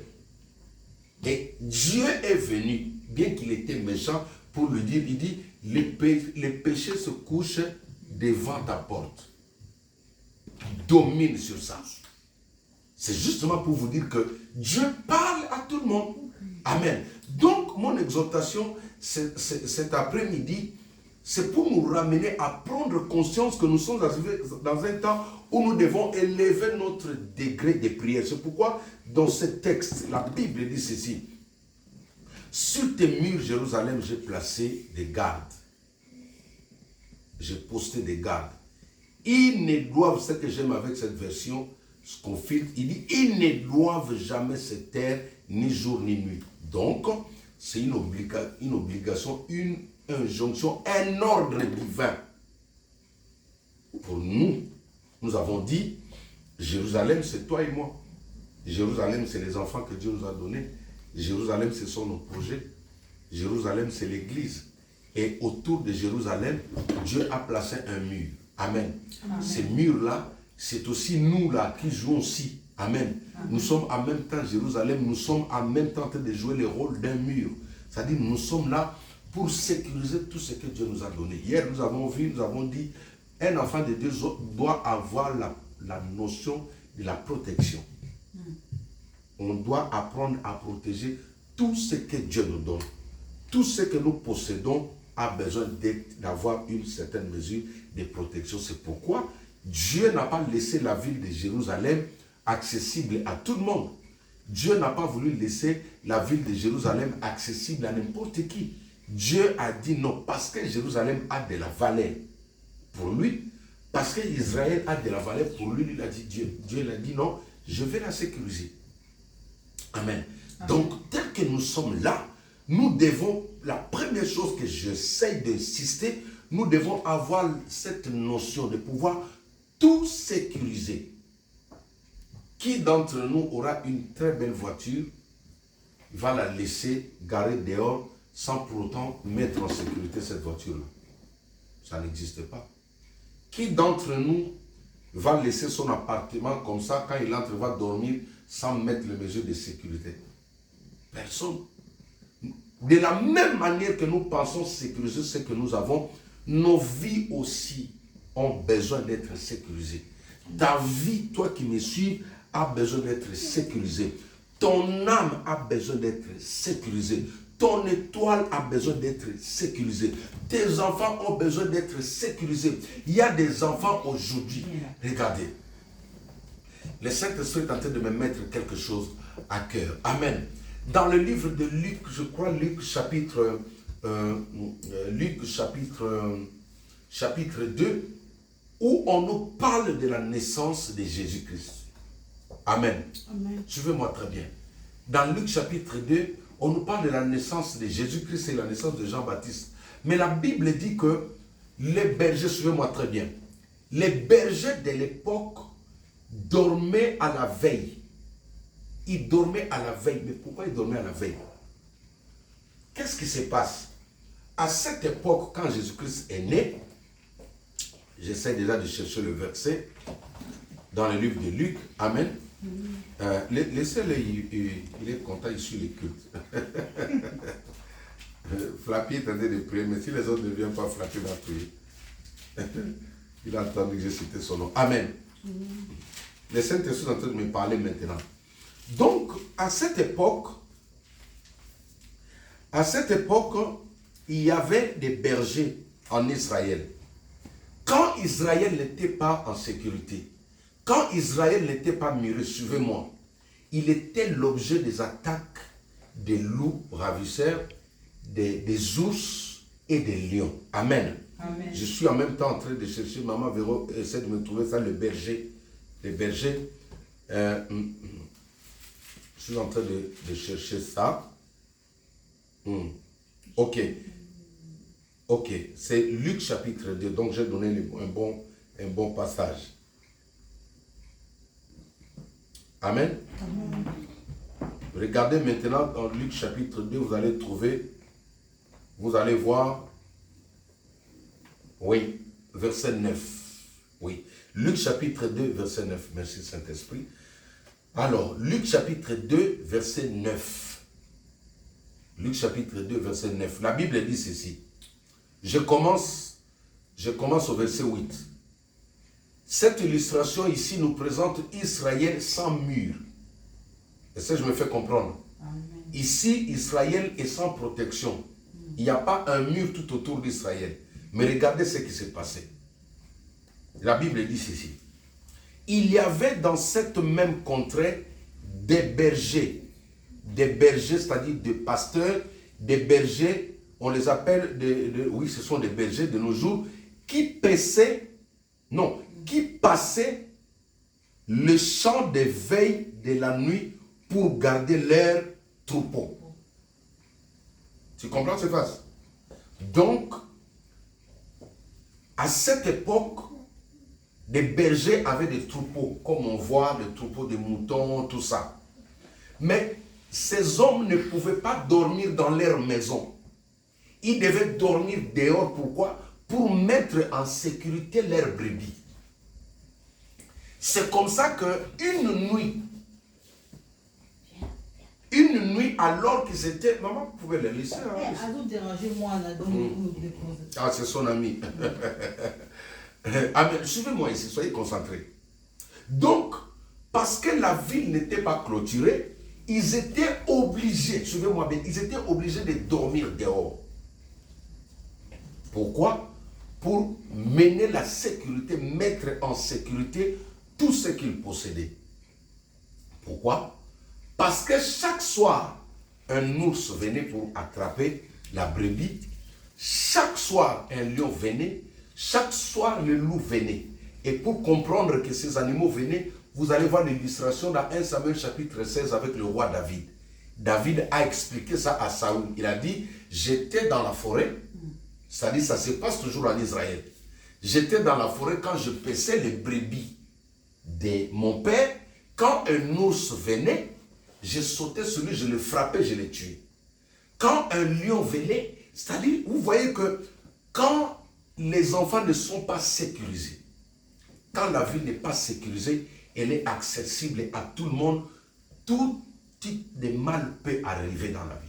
Et Dieu est venu, bien qu'il était méchant, pour lui dire, il dit, les péchés se couchent devant ta porte. domine sur ça. C'est justement pour vous dire que Dieu parle à tout le monde. Amen. Donc, mon exhortation cet après-midi, c'est pour nous ramener à prendre conscience que nous sommes arrivés dans un temps où nous devons élever notre degré de prière. C'est pourquoi, dans ce texte, la Bible dit ceci. Sur tes murs, Jérusalem, j'ai placé des gardes. J'ai posté des gardes. Ils ne doivent, ce que j'aime avec cette version, ce qu'on filtre, il dit, ils ne doivent jamais se taire, ni jour ni nuit. Donc, c'est une obligation, une injonction, un ordre divin. Pour nous, nous avons dit, Jérusalem, c'est toi et moi. Jérusalem, c'est les enfants que Dieu nous a donnés. Jérusalem, ce sont nos projets. Jérusalem, c'est l'église. Et autour de Jérusalem, Dieu a placé un mur. Amen. Amen. Ces murs-là, c'est aussi nous là qui jouons aussi. Amen. Amen. Nous sommes en même temps Jérusalem, nous sommes en même temps en train de jouer le rôle d'un mur. C'est-à-dire nous sommes là pour sécuriser tout ce que Dieu nous a donné. Hier, nous avons vu, nous avons dit, un enfant de Dieu doit avoir la notion de la protection. On doit apprendre à protéger tout ce que Dieu nous donne. Tout ce que nous possédons a besoin d'avoir une certaine mesure de protection. C'est pourquoi Dieu n'a pas laissé la ville de Jérusalem accessible à tout le monde. Dieu n'a pas voulu laisser la ville de Jérusalem accessible à n'importe qui. Dieu a dit non, parce que Jérusalem a de la valeur pour lui, parce que Israël a de la valeur pour lui, il a dit Dieu. Dieu l'a dit non, je vais la sécuriser. Amen. Amen. Donc, tel que nous sommes là, nous devons, la première chose que j'essaie d'insister, nous devons avoir cette notion de pouvoir tout sécuriser. Qui d'entre nous aura une très belle voiture, va la laisser garer dehors sans pour autant mettre en sécurité cette voiture-là? Ça n'existe pas. Qui d'entre nous va laisser son appartement comme ça, quand il entre, va dormir sans mettre les mesures de sécurité? Personne. De la même manière que nous pensons sécuriser ce que nous avons, nos vies aussi ont besoin d'être sécurisées. Ta vie, toi qui me suis, a besoin d'être sécurisée. Ton âme a besoin d'être sécurisée. Ton étoile a besoin d'être sécurisée. Tes enfants ont besoin d'être sécurisés. Il y a des enfants aujourd'hui. Regardez. Le Saint-Esprit est en train de me mettre quelque chose à cœur. Amen. Dans le livre de Luc, je crois Luc chapitre 2, où on nous parle de la naissance de Jésus-Christ. Amen. Amen. Suivez-moi très bien. Dans Luc chapitre 2, on nous parle de la naissance de Jésus-Christ et la naissance de Jean-Baptiste. Mais la Bible dit que les bergers, suivez-moi très bien, les bergers de l'époque dormaient à la veille. Ils dormaient à la veille. Mais pourquoi ils dormaient à la veille? Qu'est-ce qui se passe? À cette époque, quand Jésus-Christ est né, j'essaie déjà de chercher le verset dans le livre de Luc. Amen. Laissez-le, il est content, il suit les cultes. Flappy est en train de prier, mais si les autres ne viennent pas, Flappy va prier. Il a entendu que j'ai cité son nom. Amen. Le Saint-Esprit est en train de me parler maintenant. Donc, à cette époque, il y avait des bergers en Israël. Quand Israël n'était pas en sécurité, quand Israël n'était pas mûri, suivez-moi, il était l'objet des attaques des loups ravisseurs, des ours et des lions. Amen. Amen. Je suis en même temps en train de chercher, Maman Véro essaie de me trouver ça, le berger. Les bergers. Je suis en train de chercher ça. Ok. Ok. C'est Luc chapitre 2. Donc j'ai donné un bon passage. Amen. Amen. Regardez maintenant dans Luc chapitre 2, vous allez trouver, vous allez voir, oui, verset 9. Oui. Luc chapitre 2, verset 9. Merci Saint-Esprit. Alors, Luc chapitre 2, verset 9. Luc chapitre 2, verset 9. La Bible dit ceci. Je commence au verset 8. Cette illustration ici nous présente Israël sans mur. Et ça, je me fais comprendre. Amen. Ici, Israël est sans protection. Il n'y a pas un mur tout autour d'Israël. Mais regardez ce qui s'est passé. La Bible dit ceci. Il y avait dans cette même contrée des bergers, c'est-à-dire des pasteurs, des bergers, on les appelle, oui, ce sont des bergers de nos jours, qui passaient le champ de veille de la nuit pour garder leurs troupeaux. Tu comprends cette phrase? Donc, à cette époque, des bergers avaient des troupeaux, comme on voit, des troupeaux de moutons, tout ça. Mais ces hommes ne pouvaient pas dormir dans leur maison. Ils devaient dormir dehors. Pourquoi? Pour mettre en sécurité leurs brebis. C'est comme ça qu'une nuit, alors qu'ils étaient... Maman, vous pouvez les laisser. Ah, c'est son ami. Amen. Suivez-moi ici, soyez concentrés. Donc, parce que la ville n'était pas clôturée, ils étaient obligés, suivez-moi bien, ils étaient obligés de dormir dehors. Pourquoi? Pour mener la sécurité, mettre en sécurité tout ce qu'ils possédaient. Pourquoi? Parce que chaque soir, un ours venait pour attraper la brebis. Chaque soir, un lion venait. Chaque soir, le loup venait. Et pour comprendre que ces animaux venaient, vous allez voir l'illustration dans 1 Samuel chapitre 16 avec le roi David. David a expliqué ça à Saoul. Il a dit, j'étais dans la forêt, c'est-à-dire ça se passe toujours en Israël. J'étais dans la forêt quand je paissais les brebis de mon père. Quand un ours venait, je sautais sur lui, je le frappais, je le tuais. Quand un lion venait, c'est-à-dire, vous voyez que quand les enfants ne sont pas sécurisés, quand la ville n'est pas sécurisée, elle est accessible à tout le monde, tout type de mal peut arriver dans la vie.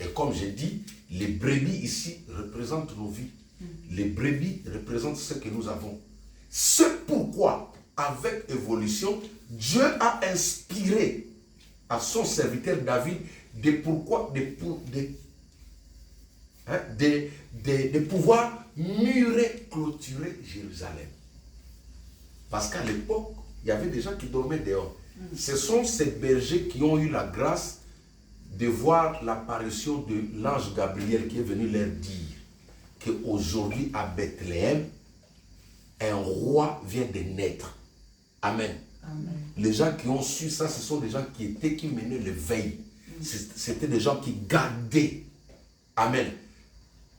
Et comme j'ai dit, les brebis ici représentent nos vies. Les brebis représentent ce que nous avons. C'est pourquoi, avec évolution, Dieu a inspiré à son serviteur David de pouvoir murer, clôturer Jérusalem. Parce qu'à l'époque, il y avait des gens qui dormaient dehors. Ce sont ces bergers qui ont eu la grâce de voir l'apparition de l'ange Gabriel qui est venu leur dire qu'aujourd'hui à Bethléem, un roi vient de naître. Amen. Amen. Les gens qui ont su ça, ce sont des gens qui menaient le veille. C'était des gens qui gardaient. Amen.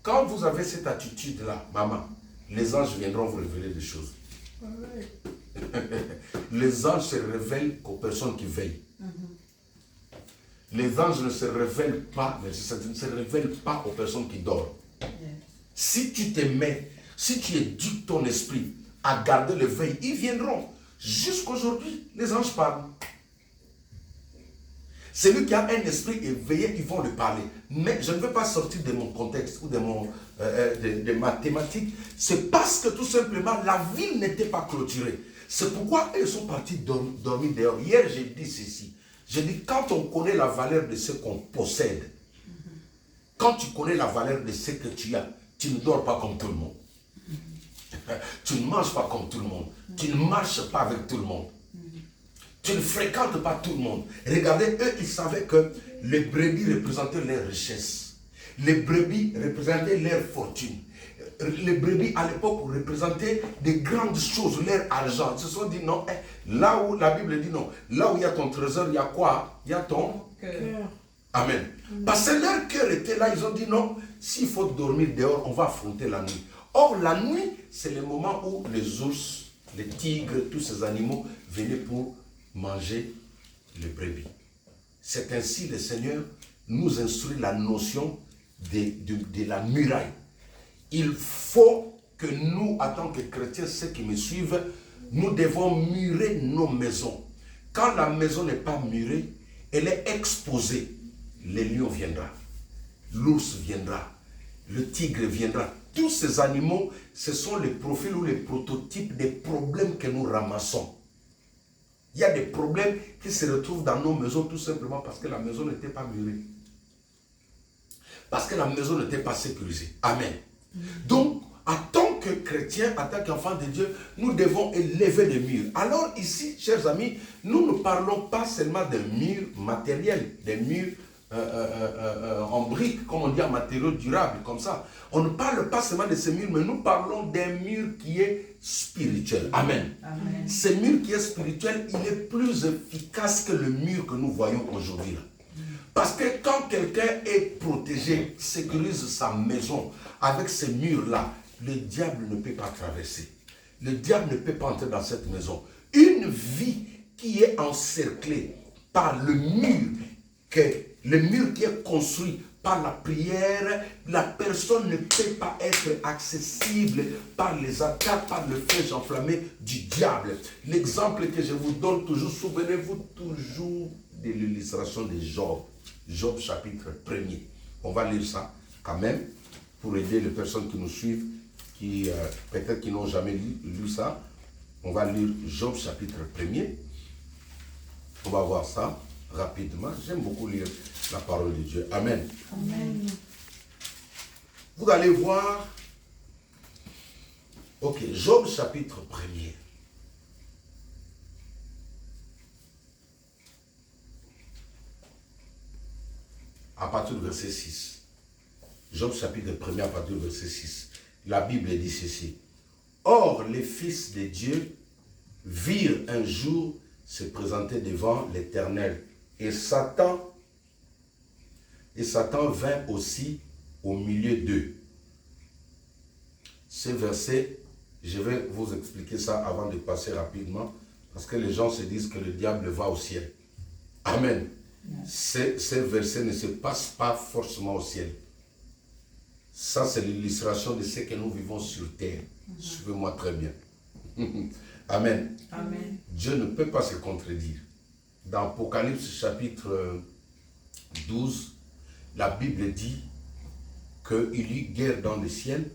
Quand vous avez cette attitude-là, maman, les anges viendront vous révéler des choses. Les anges se révèlent qu'aux personnes qui veillent. Les anges ne se révèlent pas, mais ne se révèlent pas aux personnes qui dorment. Si tu te mets, si tu éduques ton esprit à garder le veille, ils viendront. Jusqu'aujourd'hui, les anges parlent. Celui qui a un esprit éveillé, ils vont lui parler. Mais je ne veux pas sortir de mon contexte ou de ma thématique. C'est parce que tout simplement, la ville n'était pas clôturée. C'est pourquoi ils sont partis dormir dehors. Hier, j'ai dit ceci. J'ai dit, quand on connaît la valeur de ce qu'on possède, quand tu connais la valeur de ce que tu as, tu ne dors pas comme tout le monde. Tu ne manges pas comme tout le monde. Tu ne marches pas avec tout le monde. Tu ne fréquentes pas tout le monde. Regardez, eux, ils savaient que les brebis représentaient leur richesse. Les brebis représentaient leur fortune. Les brebis, à l'époque, représentaient des grandes choses, leur argent. Ils se sont dit, non, là où la Bible dit non, là où il y a ton trésor, il y a quoi? Il y a ton cœur. Amen. Parce que leur cœur était là, ils ont dit non, s'il faut dormir dehors, on va affronter la nuit. Or, la nuit, c'est le moment où les ours, les tigres, tous ces animaux venaient pour manger les brebis. C'est ainsi le Seigneur nous instruit la notion de la muraille. Il faut que nous, en tant que chrétiens, ceux qui me suivent, nous devons murer nos maisons. Quand la maison n'est pas murée, elle est exposée. Le lion viendra, l'ours viendra, le tigre viendra. Tous ces animaux, ce sont les profils ou les prototypes des problèmes que nous ramassons. Il y a des problèmes qui se retrouvent dans nos maisons tout simplement parce que la maison n'était pas murée. Parce que la maison n'était pas sécurisée. Amen. Donc, en tant que chrétiens, en tant qu'enfants de Dieu, nous devons élever des murs. Alors ici, chers amis, nous ne parlons pas seulement d'un mur matériel, des murs en briques, comme on dit, en matériaux durables, comme ça. On ne parle pas seulement de ces murs, mais nous parlons d'un mur qui est spirituel. Amen. Amen. Ce mur qui est spirituel, il est plus efficace que le mur que nous voyons aujourd'hui. Parce que quand quelqu'un est protégé, sécurise sa maison avec ces murs-là, le diable ne peut pas traverser. Le diable ne peut pas entrer dans cette maison. Une vie qui est encerclée par le mur qui est construit par la prière, la personne ne peut pas être accessible par les attaques, par le flèche enflammé du diable. L'exemple que je vous donne toujours, souvenez-vous toujours de l'illustration de Job. Job chapitre 1er. On va lire ça quand même pour aider les personnes qui nous suivent, qui peut-être qui n'ont jamais lu ça. On va lire Job chapitre 1er. On va voir ça rapidement. J'aime beaucoup lire la parole de Dieu. Amen. Amen. Vous allez voir. Ok, Job chapitre 1er. À partir du verset 6. Job chapitre 1er à partir du verset 6. La Bible dit ceci. Or, les fils de Dieu virent un jour se présenter devant l'Éternel. Et Satan vint aussi au milieu d'eux. Ce verset, je vais vous expliquer ça avant de passer rapidement, parce que les gens se disent que le diable va au ciel. Amen. Ces versets ne se passent pas forcément au ciel. Ça, c'est l'illustration de ce que nous vivons sur terre. Suivez-moi très bien. Amen. Amen. Dieu ne peut pas se contredire. Dans Apocalypse chapitre 12, la Bible dit qu'il y eut guerre dans le ciel.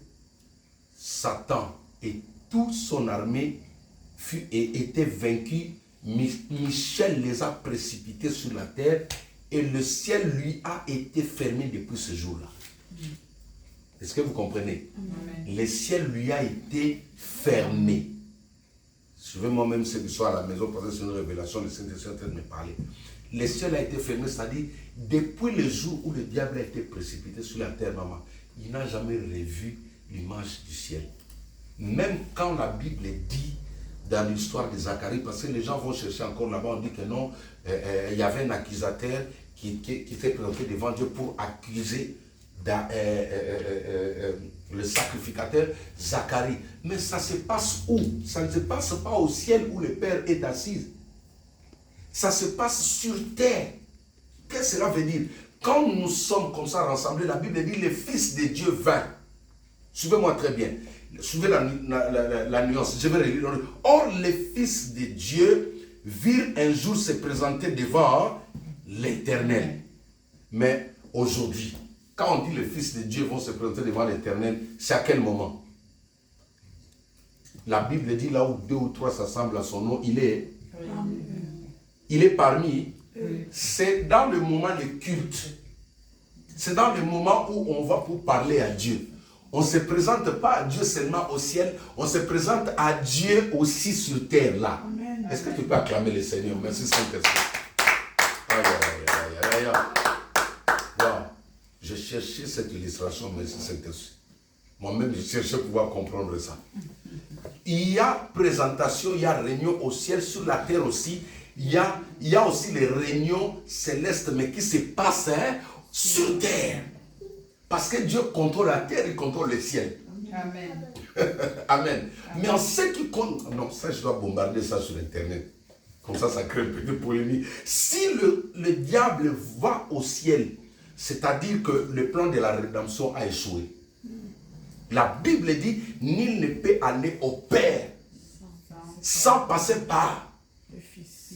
Satan et toute son armée étaient vaincus. Michel les a précipités sur la terre et le ciel lui a été fermé depuis ce jour-là. Est-ce que vous comprenez? Amen. Le ciel lui a été fermé. Suivez-moi même ceux qui sont à la maison, parce que c'est une révélation, le Saint-Esprit est en train de me parler. Le ciel a été fermé, c'est-à-dire, depuis le jour où le diable a été précipité sur la terre, maman, il n'a jamais revu l'image du ciel. Même quand la Bible dit, dans l'histoire de Zacharie, parce que les gens vont chercher encore là-bas, on dit que non, il y avait un accusateur qui s'est présenté devant Dieu pour accuser le sacrificateur Zacharie. Mais ça se passe où? Ça ne se passe pas au ciel où le Père est assis. Ça se passe sur terre. Qu'est-ce que cela veut dire? Quand nous sommes comme ça rassemblés, la Bible dit les fils de Dieu vinrent. Suivez-moi très bien. Suivez la nuance. Je vais relire. Or, les fils de Dieu virent un jour se présenter devant l'Éternel. Mais aujourd'hui, quand on dit les fils de Dieu vont se présenter devant l'Éternel, c'est à quel moment? La Bible dit là où 2 ou 3 s'assemblent à son nom, il est parmi. C'est dans le moment de culte. C'est dans le moment où on va pour parler à Dieu. On ne se présente pas à Dieu seulement au ciel, on se présente à Dieu aussi sur terre là. Est-ce que tu peux acclamer le Seigneur? Merci Saint-Esprit. Wow. Je cherchais cette illustration, merci Saint-Esprit. Moi-même, je cherchais pouvoir comprendre ça. Il y a présentation, il y a réunion au ciel, sur la terre aussi. Il y a aussi les réunions célestes, mais qui se passent sur terre. Parce que Dieu contrôle la terre, il contrôle le ciel. Amen. Amen. Mais en ce qui compte... Non, ça, je dois bombarder ça sur Internet. Comme ça crée un peu de polémique. Si le diable va au ciel, c'est-à-dire que le plan de la rédemption a échoué. La Bible dit, nul ne peut aller au Père sans passer par Le Fils.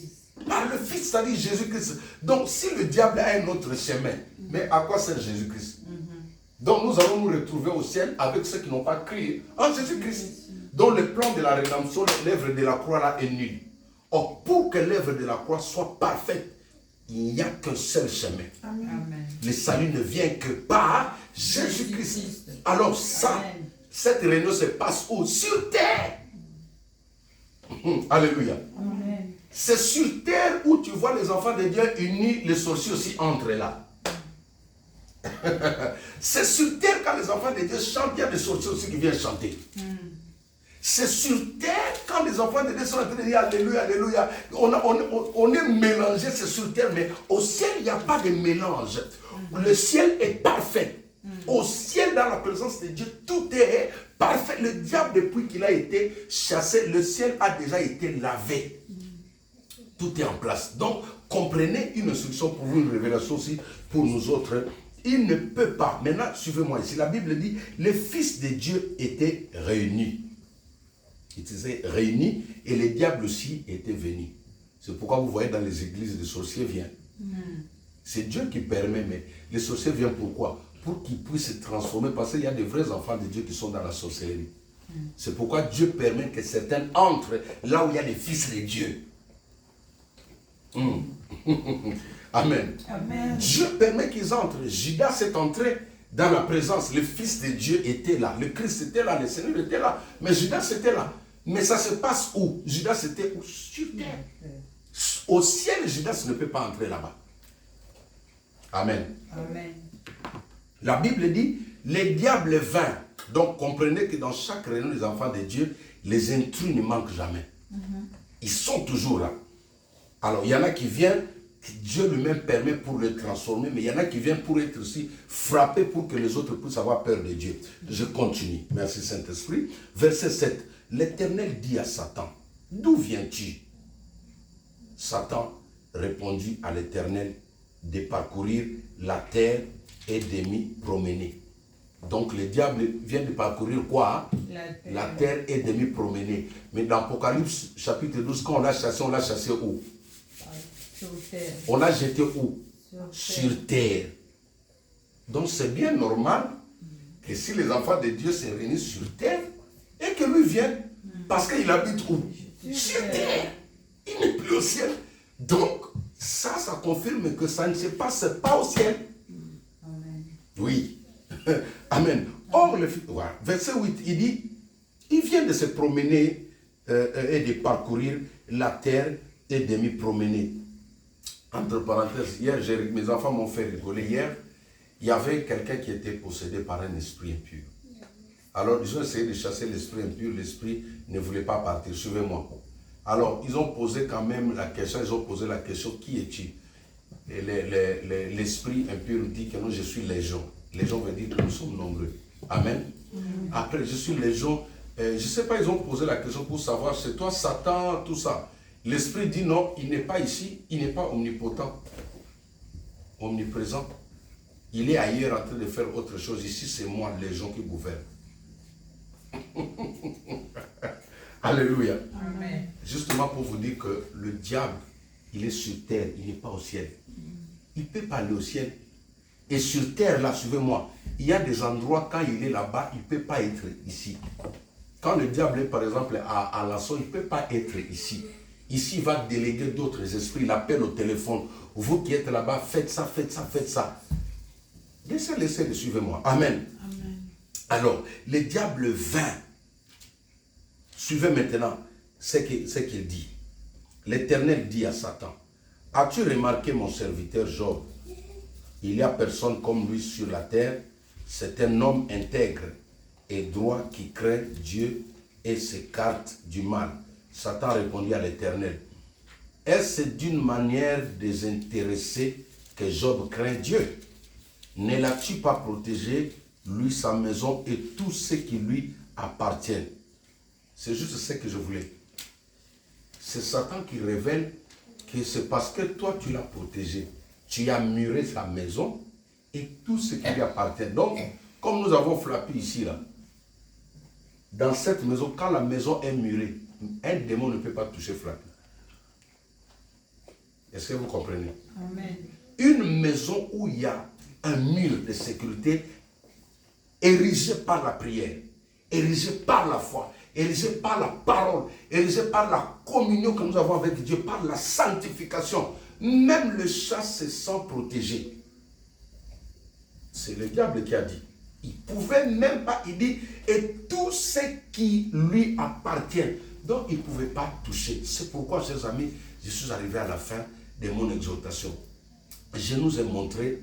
par le Fils, c'est-à-dire Jésus-Christ. Donc, si le diable a un autre chemin, mais à quoi sert Jésus-Christ? Donc nous allons nous retrouver au ciel avec ceux qui n'ont pas crié en Jésus-Christ. Donc le plan de la rédemption, l'œuvre de la croix là est nulle. Or, pour que l'œuvre de la croix soit parfaite, il n'y a qu'un seul chemin. Amen. Le salut ne vient que par Jésus-Christ. Alors ça, Amen. cette réunion se passe où? Sur terre. Alléluia. Amen. C'est sur terre où tu vois les enfants de Dieu unis, les sorciers aussi entrent là. C'est sur terre quand les enfants de Dieu chantent, il y a des sorciers aussi qui viennent chanter. C'est sur terre quand les enfants de Dieu sont en train de dire Alléluia, Alléluia. On est mélangé, c'est sur terre, mais au ciel, il n'y a pas de mélange. Le ciel est parfait. Au ciel, dans la présence de Dieu, tout est parfait. Le diable, depuis qu'il a été chassé, le ciel a déjà été lavé. Tout est en place. Donc, comprenez une instruction pour vous, une révélation aussi pour nous autres. Il ne peut pas. Maintenant, suivez-moi ici. La Bible dit, les fils de Dieu étaient réunis. Ils étaient réunis et les diables aussi étaient venus. C'est pourquoi vous voyez dans les églises, les sorciers viennent. C'est Dieu qui permet, mais les sorciers viennent pourquoi? Pour qu'ils puissent se transformer, parce qu'il y a des vrais enfants de Dieu qui sont dans la sorcellerie. C'est pourquoi Dieu permet que certains entrent là où il y a les fils de Dieu. Amen. Amen. Dieu permet qu'ils entrent. Judas est entré dans la présence. Le Fils de Dieu était là. Le Christ était là. Le Seigneur était là. Mais Judas était là. Mais ça se passe où? Judas était où? Sur terre. Au ciel, Judas ne peut pas entrer là-bas. Amen. Amen. La Bible dit, les diables vinrent. Donc comprenez que dans chaque réunion des enfants de Dieu, les intrus ne manquent jamais. Ils sont toujours là. Alors il y en a qui viennent, que Dieu lui-même permet pour les transformer, mais il y en a qui viennent pour être aussi frappés pour que les autres puissent avoir peur de Dieu. Je continue. Merci Saint-Esprit. Verset 7. L'Éternel dit à Satan, d'où viens-tu? Satan répondit à l'Éternel de parcourir la terre et de m'y promener. Donc le diable vient de parcourir quoi? La terre et de m'y promener. Mais dans Apocalypse chapitre 12, quand on l'a chassé où? Sur terre. On l'a jeté où? Sur Sur terre. Donc c'est bien normal que si les enfants de Dieu se réunissent sur terre et que lui vienne, parce qu'il habite où? Sur terre. Il n'est plus au ciel. Donc ça confirme que ça ne se passe pas au ciel. Amen. Oui. Amen. Or, voilà. Verset 8, il dit, il vient de se promener et de parcourir la terre et de m'y promener. Entre parenthèses, hier, mes enfants m'ont fait rigoler. Hier, il y avait quelqu'un qui était possédé par un esprit impur. Alors, ils ont essayé de chasser l'esprit impur. L'esprit ne voulait pas partir. Suivez-moi. Alors, ils ont posé quand même la question. Ils ont posé la question, qui es-tu? Et l'esprit impur dit que non, je suis légion. Légion veut dire que nous sommes nombreux. Amen. Après, je suis légion. Je ne sais pas, ils ont posé la question pour savoir, c'est toi, Satan, tout ça. L'esprit dit non, il n'est pas ici, il n'est pas omnipotent, omniprésent. Il est ailleurs en train de faire autre chose. Ici, c'est moi, légion, qui gouverne. Alléluia. Amen. Justement pour vous dire que le diable, il est sur terre, il n'est pas au ciel. Il ne peut pas aller au ciel. Et sur terre, là, suivez-moi, il y a des endroits, quand il est là-bas, il ne peut pas être ici. Quand le diable est, par exemple, à l'assaut, il ne peut pas être ici. Ici, il va déléguer d'autres esprits, il appelle au téléphone. Vous qui êtes là-bas, faites ça, faites ça, faites ça. Laissez, suivez-moi. Amen. Amen. Alors, le diable vint. Suivez maintenant ce qu'il dit. L'Éternel dit à Satan, as-tu remarqué mon serviteur Job? Il n'y a personne comme lui sur la terre. C'est un homme intègre et droit qui craint Dieu et s'écarte du mal. Satan répondit à l'Éternel, est-ce d'une manière désintéressée que Job craint Dieu? Ne l'as-tu pas protégé, lui, sa maison et tout ce qui lui appartient? C'est juste ce que je voulais. C'est Satan qui révèle que c'est parce que toi tu l'as protégé. Tu as muré sa maison et tout ce qui lui appartient. Donc, comme nous avons frappé ici, là, dans cette maison, quand la maison est murée, un démon ne peut pas toucher Flappy. Est-ce que vous comprenez? Amen. Une maison où il y a un mur de sécurité, érigé par la prière, érigé par la foi, érigé par la parole, érigé par la communion que nous avons avec Dieu, par la sanctification. Même le chat se sent protégé. C'est le diable qui a dit. Il ne pouvait même pas, il dit, et tout ce qui lui appartient. Donc il ne pouvait pas toucher. C'est pourquoi, chers amis, je suis arrivé à la fin de mon exhortation. Je nous ai montré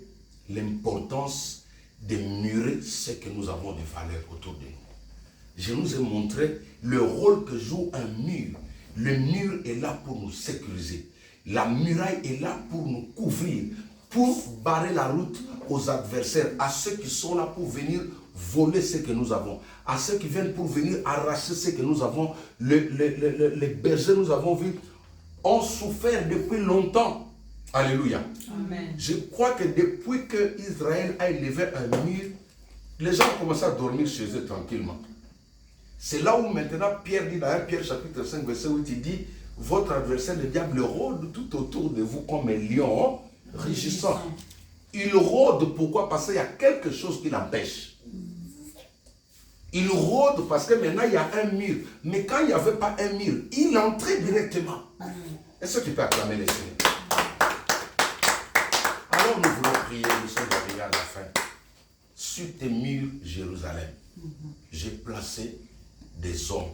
l'importance de murer ce que nous avons de valeur autour de nous. Je nous ai montré le rôle que joue un mur. Le mur est là pour nous sécuriser. La muraille est là pour nous couvrir, pour barrer la route aux adversaires, à ceux qui sont là pour venir voler ce que nous avons, à ceux qui viennent pour venir arracher ce que nous avons. Les bergers, nous avons vu, ont souffert depuis longtemps. Alléluia. Amen. Je crois que depuis que Israël a élevé un mur, les gens ont commencé à dormir chez eux tranquillement. C'est là où maintenant Pierre dit dans 1 Pierre chapitre 5 verset 8, il dit, votre adversaire le diable rôde tout autour de vous comme un lion rugissant. Il rôde pourquoi? Parce qu'il y a quelque chose qui l'empêche. Il rôde parce que maintenant il y a un mur. Mais quand il n'y avait pas un mur, il entrait directement. Est-ce que tu peux acclamer les Seigneurs? Alors nous voulons prier, nous sommes arrivés à la fin. Sur tes murs, Jérusalem, j'ai placé des hommes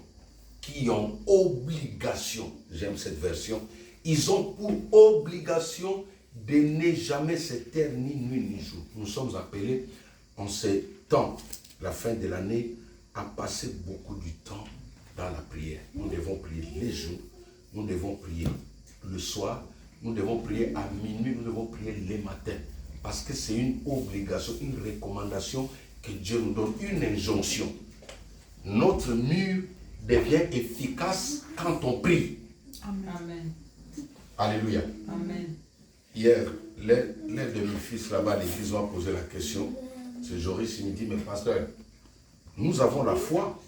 qui ont obligation, j'aime cette version, ils ont pour obligation de ne jamais se taire ni nuit ni jour. Nous sommes appelés en ces temps, la fin de l'année, à passer beaucoup du temps dans la prière. Nous devons prier les jours, nous devons prier le soir, nous devons prier à minuit, nous devons prier les matins. Parce que c'est une obligation, une recommandation que Dieu nous donne, une injonction. Notre mur devient efficace quand on prie. Amen. Alléluia. Amen. Hier, l'un de mes fils là-bas à l'église m'a posé la question. C'est Joris, il me dit, mais pasteur, nous avons la foi,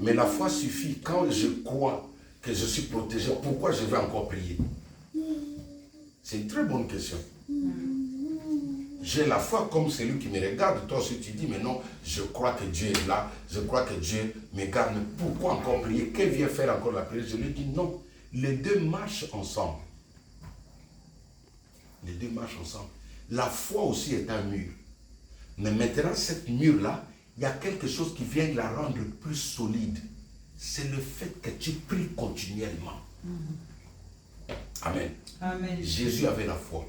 mais la foi suffit. Quand je crois que je suis protégé, pourquoi je vais encore prier? C'est une très bonne question. J'ai la foi comme celui qui me regarde. Toi aussi tu dis, mais non, je crois que Dieu est là, je crois que Dieu me garde, mais pourquoi encore prier? Qu'elle vient faire encore la prière? Je lui dis non, les deux marchent ensemble. Les deux marchent ensemble. La foi aussi est un mur. Mais maintenant, cette mur-là, il y a quelque chose qui vient la rendre plus solide. C'est le fait que tu pries continuellement. Amen. Amen. Jésus avait la foi.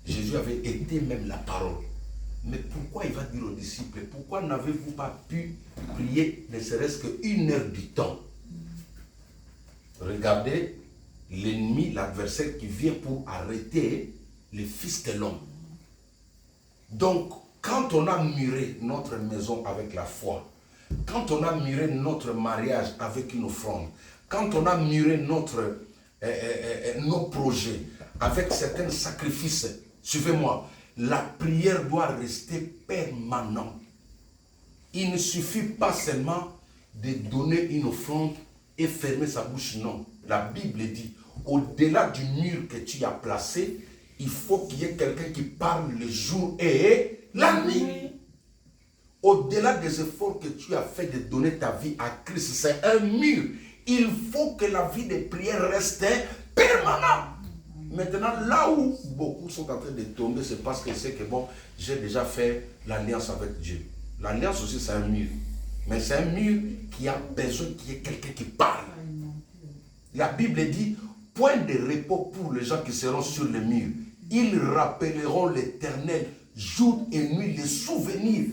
Jésus avait été même la parole. Mais pourquoi il va dire aux disciples, pourquoi n'avez-vous pas pu prier ne serait-ce qu'une heure du temps? Regardez l'ennemi, l'adversaire qui vient pour arrêter les fils de l'homme. Donc, quand on a muré notre maison avec la foi, quand on a muré notre mariage avec une offrande, quand on a muré nos projets avec certains sacrifices, suivez-moi, la prière doit rester permanente. Il ne suffit pas seulement de donner une offrande et fermer sa bouche, non. La Bible dit, au-delà du mur que tu as placé, il faut qu'il y ait quelqu'un qui parle le jour et la nuit. Au-delà des efforts que tu as fait de donner ta vie à Christ, c'est un mur. Il faut que la vie de prière reste permanente. Maintenant, là où beaucoup sont en train de tomber, c'est parce que c'est que bon, j'ai déjà fait l'alliance avec Dieu. L'alliance aussi, c'est un mur. Mais c'est un mur qui a besoin qu'il y ait quelqu'un qui parle. La Bible dit, point de repos pour les gens qui seront sur le mur. Ils rappelleront l'Éternel jour et nuit, les souvenirs.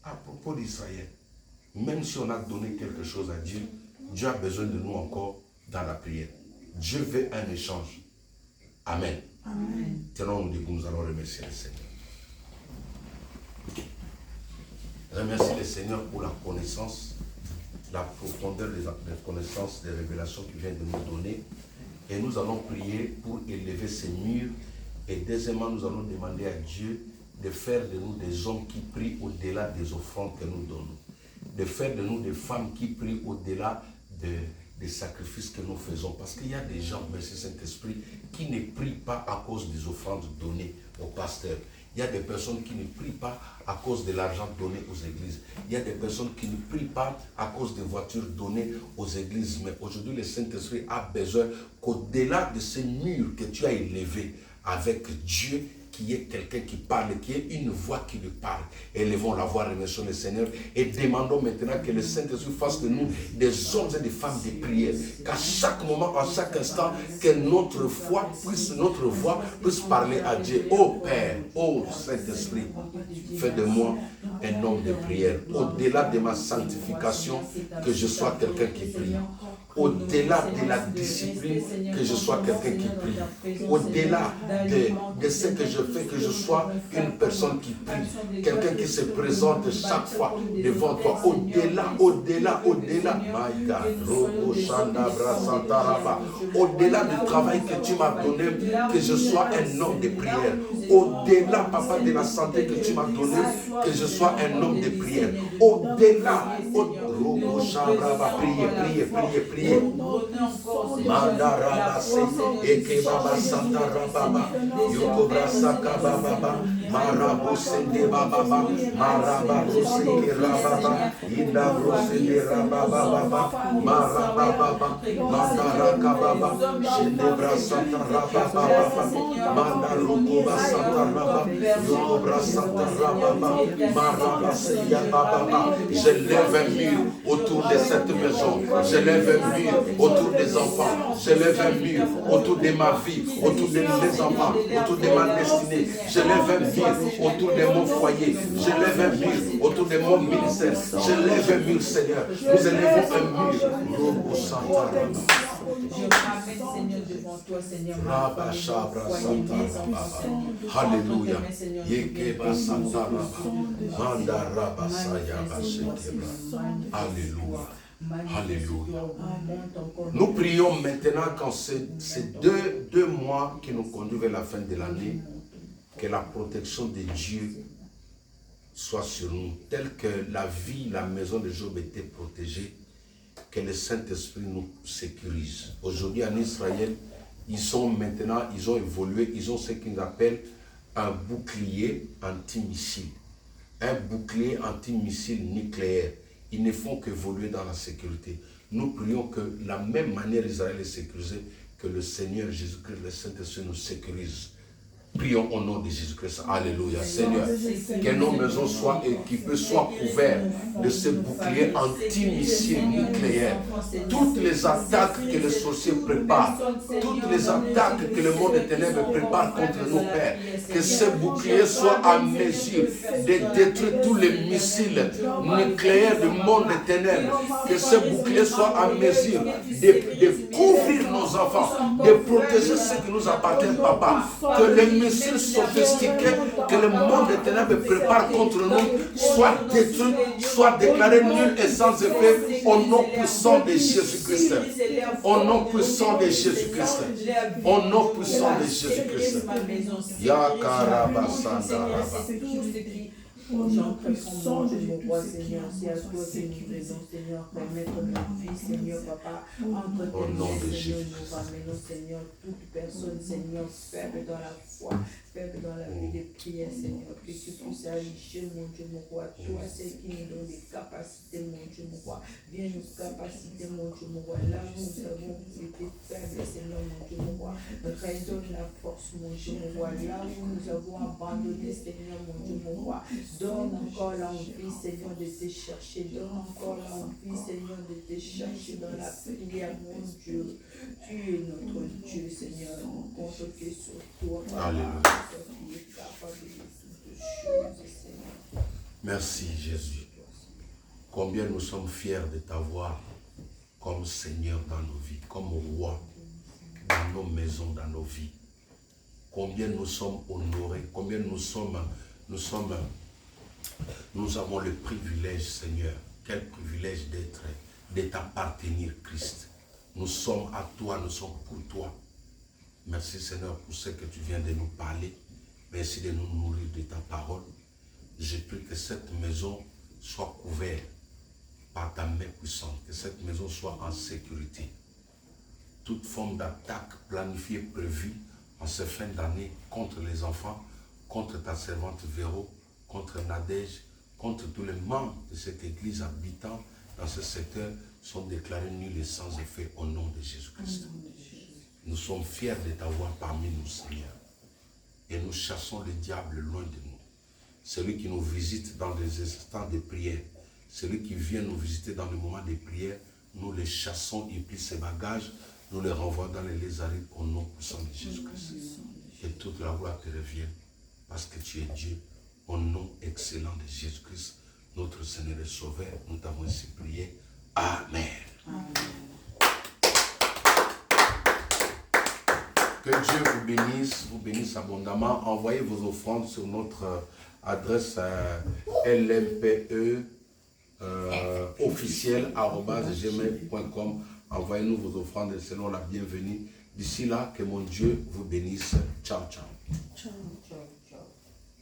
À propos d'Israël, même si on a donné quelque chose à Dieu, Dieu a besoin de nous encore dans la prière. Dieu veut un échange. Amen. Amen. Tenons-nous debout, nous allons remercier le Seigneur. Remercie le Seigneur pour la connaissance, la profondeur des connaissances, des révélations qu'il vient de nous donner. Et nous allons prier pour élever ces murs. Et deuxièmement, nous allons demander à Dieu de faire de nous des hommes qui prient au-delà des offrandes que nous donnons. De faire de nous des femmes qui prient au-delà des sacrifices que nous faisons. Parce qu'il y a des gens, merci Saint-Esprit, qui ne prient pas à cause des offrandes données au pasteur. Il y a des personnes qui ne prient pas à cause de l'argent donné aux églises. Il y a des personnes qui ne prient pas à cause des voitures données aux églises. Mais aujourd'hui, le Saint-Esprit a besoin qu'au-delà de ces murs que tu as élevés avec Dieu, qu'il y ait quelqu'un qui parle, qu'il y ait une voix qui lui parle. Élevons la voix, remercions le Seigneur et demandons maintenant que le Saint-Esprit fasse de nous des hommes et des femmes de prière. Qu'à chaque moment, à chaque instant, que notre voix puisse parler à Dieu. Ô Père, ô Saint-Esprit, fais de moi un homme de prière. Au-delà de ma sanctification, que je sois quelqu'un qui prie. Au-delà de la discipline, que je sois quelqu'un qui prie. Au-delà de ce que je fais, que je sois une personne qui prie. Quelqu'un qui se présente chaque fois devant toi. Au-delà. My God. Au-delà du travail que tu m'as donné, que je sois un homme de prière. Au-delà, Papa, de la santé que tu m'as donné, que je sois un homme de prière. Au-delà, priez. Mandarabase, Ekebaba Santa Rababa, Yokobra Saka Baba, Marabosende Baba, Marabosende Rababa, Inda Brosende Rababa, Marababa, Mandaraka Baba, Shendebra Santa Rababa, Mandarokoba Santa Rababa, Yokobra Santa Rababa, Marabaseya Baba. Je lève un mur autour de cette maison. Je lève un mur autour des enfants. Je lève un mur autour de ma vie, autour de mes enfants, autour de ma destinée. Je lève un mur autour de mon foyer. Je lève un mur autour de mon ministère. Je lève un mur, Seigneur. Nous élevons un mur. Je ramène, Seigneur, devant toi, Seigneur. Alléluia. Yekeba Santa Rabba. Manda Rabba Sayaba Shekebra. Alléluia. Alléluia. Nous prions maintenant quand ces deux mois qui nous conduisent vers la fin de l'année, que la protection de Dieu soit sur nous, telle que la vie, la maison de Job était protégée, que le Saint-Esprit nous sécurise. Aujourd'hui en Israël, ils ont évolué, ils ont ce qu'ils appellent un bouclier antimissile. Un bouclier antimissile nucléaire. Ils ne font qu'évoluer dans la sécurité. Nous prions que la même manière Israël est sécurisé, que le Seigneur Jésus-Christ, le Saint-Esprit nous sécurise. Prions au nom de Jésus-Christ. Alléluia. Seigneur, que nos maisons soient équipées, soient couvertes de ce bouclier anti-missile nucléaire. Toutes les attaques que les sorciers préparent, toutes les attaques que le monde des ténèbres prépare contre nos pères, que ce bouclier soit à mesure de détruire tous les missiles nucléaires du monde des ténèbres. Que ce bouclier soit à mesure de couvrir nos enfants, de protéger ce qui nous appartient, Papa. Que les missiles sophistiqués que le monde des ténèbres prépare contre nous soient détruits, soient déclarés nuls et sans effet au nom puissant de Jésus-Christ. Au nom puissant de Jésus-Christ. Au nom puissant de Jésus-Christ. Yakaraba Sandaraba. J'entre son de mon roi, Seigneur, c'est à toi que nous raisons, Seigneur, permettre notre vie, Seigneur, Papa, entre tes mains, Seigneur, nous ramenons, Seigneur, toute personne, Seigneur, faible dans la foi, faible dans la vie de prière, Seigneur, que tu puisses agir, mon Dieu, mon roi, toi, celle qui nous donne des capacités, mon Dieu, mon roi, viens nous capaciter, mon Dieu, mon roi, là où nous avons été faibles, Seigneur, mon Dieu, mon roi, redonne la force, mon Dieu, mon roi, là où nous avons abandonné, Seigneur, mon Dieu, mon roi, donne encore l'envie, Seigneur, de te chercher. Donne encore l'envie, Seigneur, de te chercher dans la prière, mon Dieu. Tu es notre Dieu, Seigneur. On compte que sur toi, Alléluia. Tu es capable de toutes choses, Seigneur. Merci, Jésus. Combien nous sommes fiers de t'avoir comme Seigneur dans nos vies, comme roi dans nos maisons, dans nos vies. Combien nous sommes honorés, combien nous avons le privilège, Seigneur, quel privilège de t'appartenir, Christ. Nous sommes à toi, nous sommes pour toi. Merci, Seigneur, pour ce que tu viens de nous parler. Merci de nous nourrir de ta parole. Je prie que cette maison soit couverte par ta main puissante, que cette maison soit en sécurité. Toute forme d'attaque planifiée, prévue en cette fin d'année contre les enfants, contre ta servante Véro, contre Nadège, contre tous les membres de cette église habitant dans ce secteur sont déclarés nuls et sans effet au nom de Jésus-Christ. Nous sommes fiers de t'avoir parmi nous, Seigneur. Et nous chassons le diable loin de nous. Celui qui nous visite dans les instants de prière, celui qui vient nous visiter dans le moment de prière, nous les chassons, il plie ses bagages, nous les renvoyons dans les lézarines au nom puissant de Jésus-Christ. Que toute la gloire te revienne parce que tu es Dieu. Au nom excellent de Jésus-Christ, notre Seigneur et Sauveur, nous t'avons ainsi prié. Amen. Amen. Que Dieu vous bénisse abondamment. Envoyez vos offrandes sur notre adresse lmpe officiel@gmail.com. Envoyez-nous vos offrandes selon la bienvenue. D'ici là, que mon Dieu vous bénisse. Ciao, ciao. Ciao.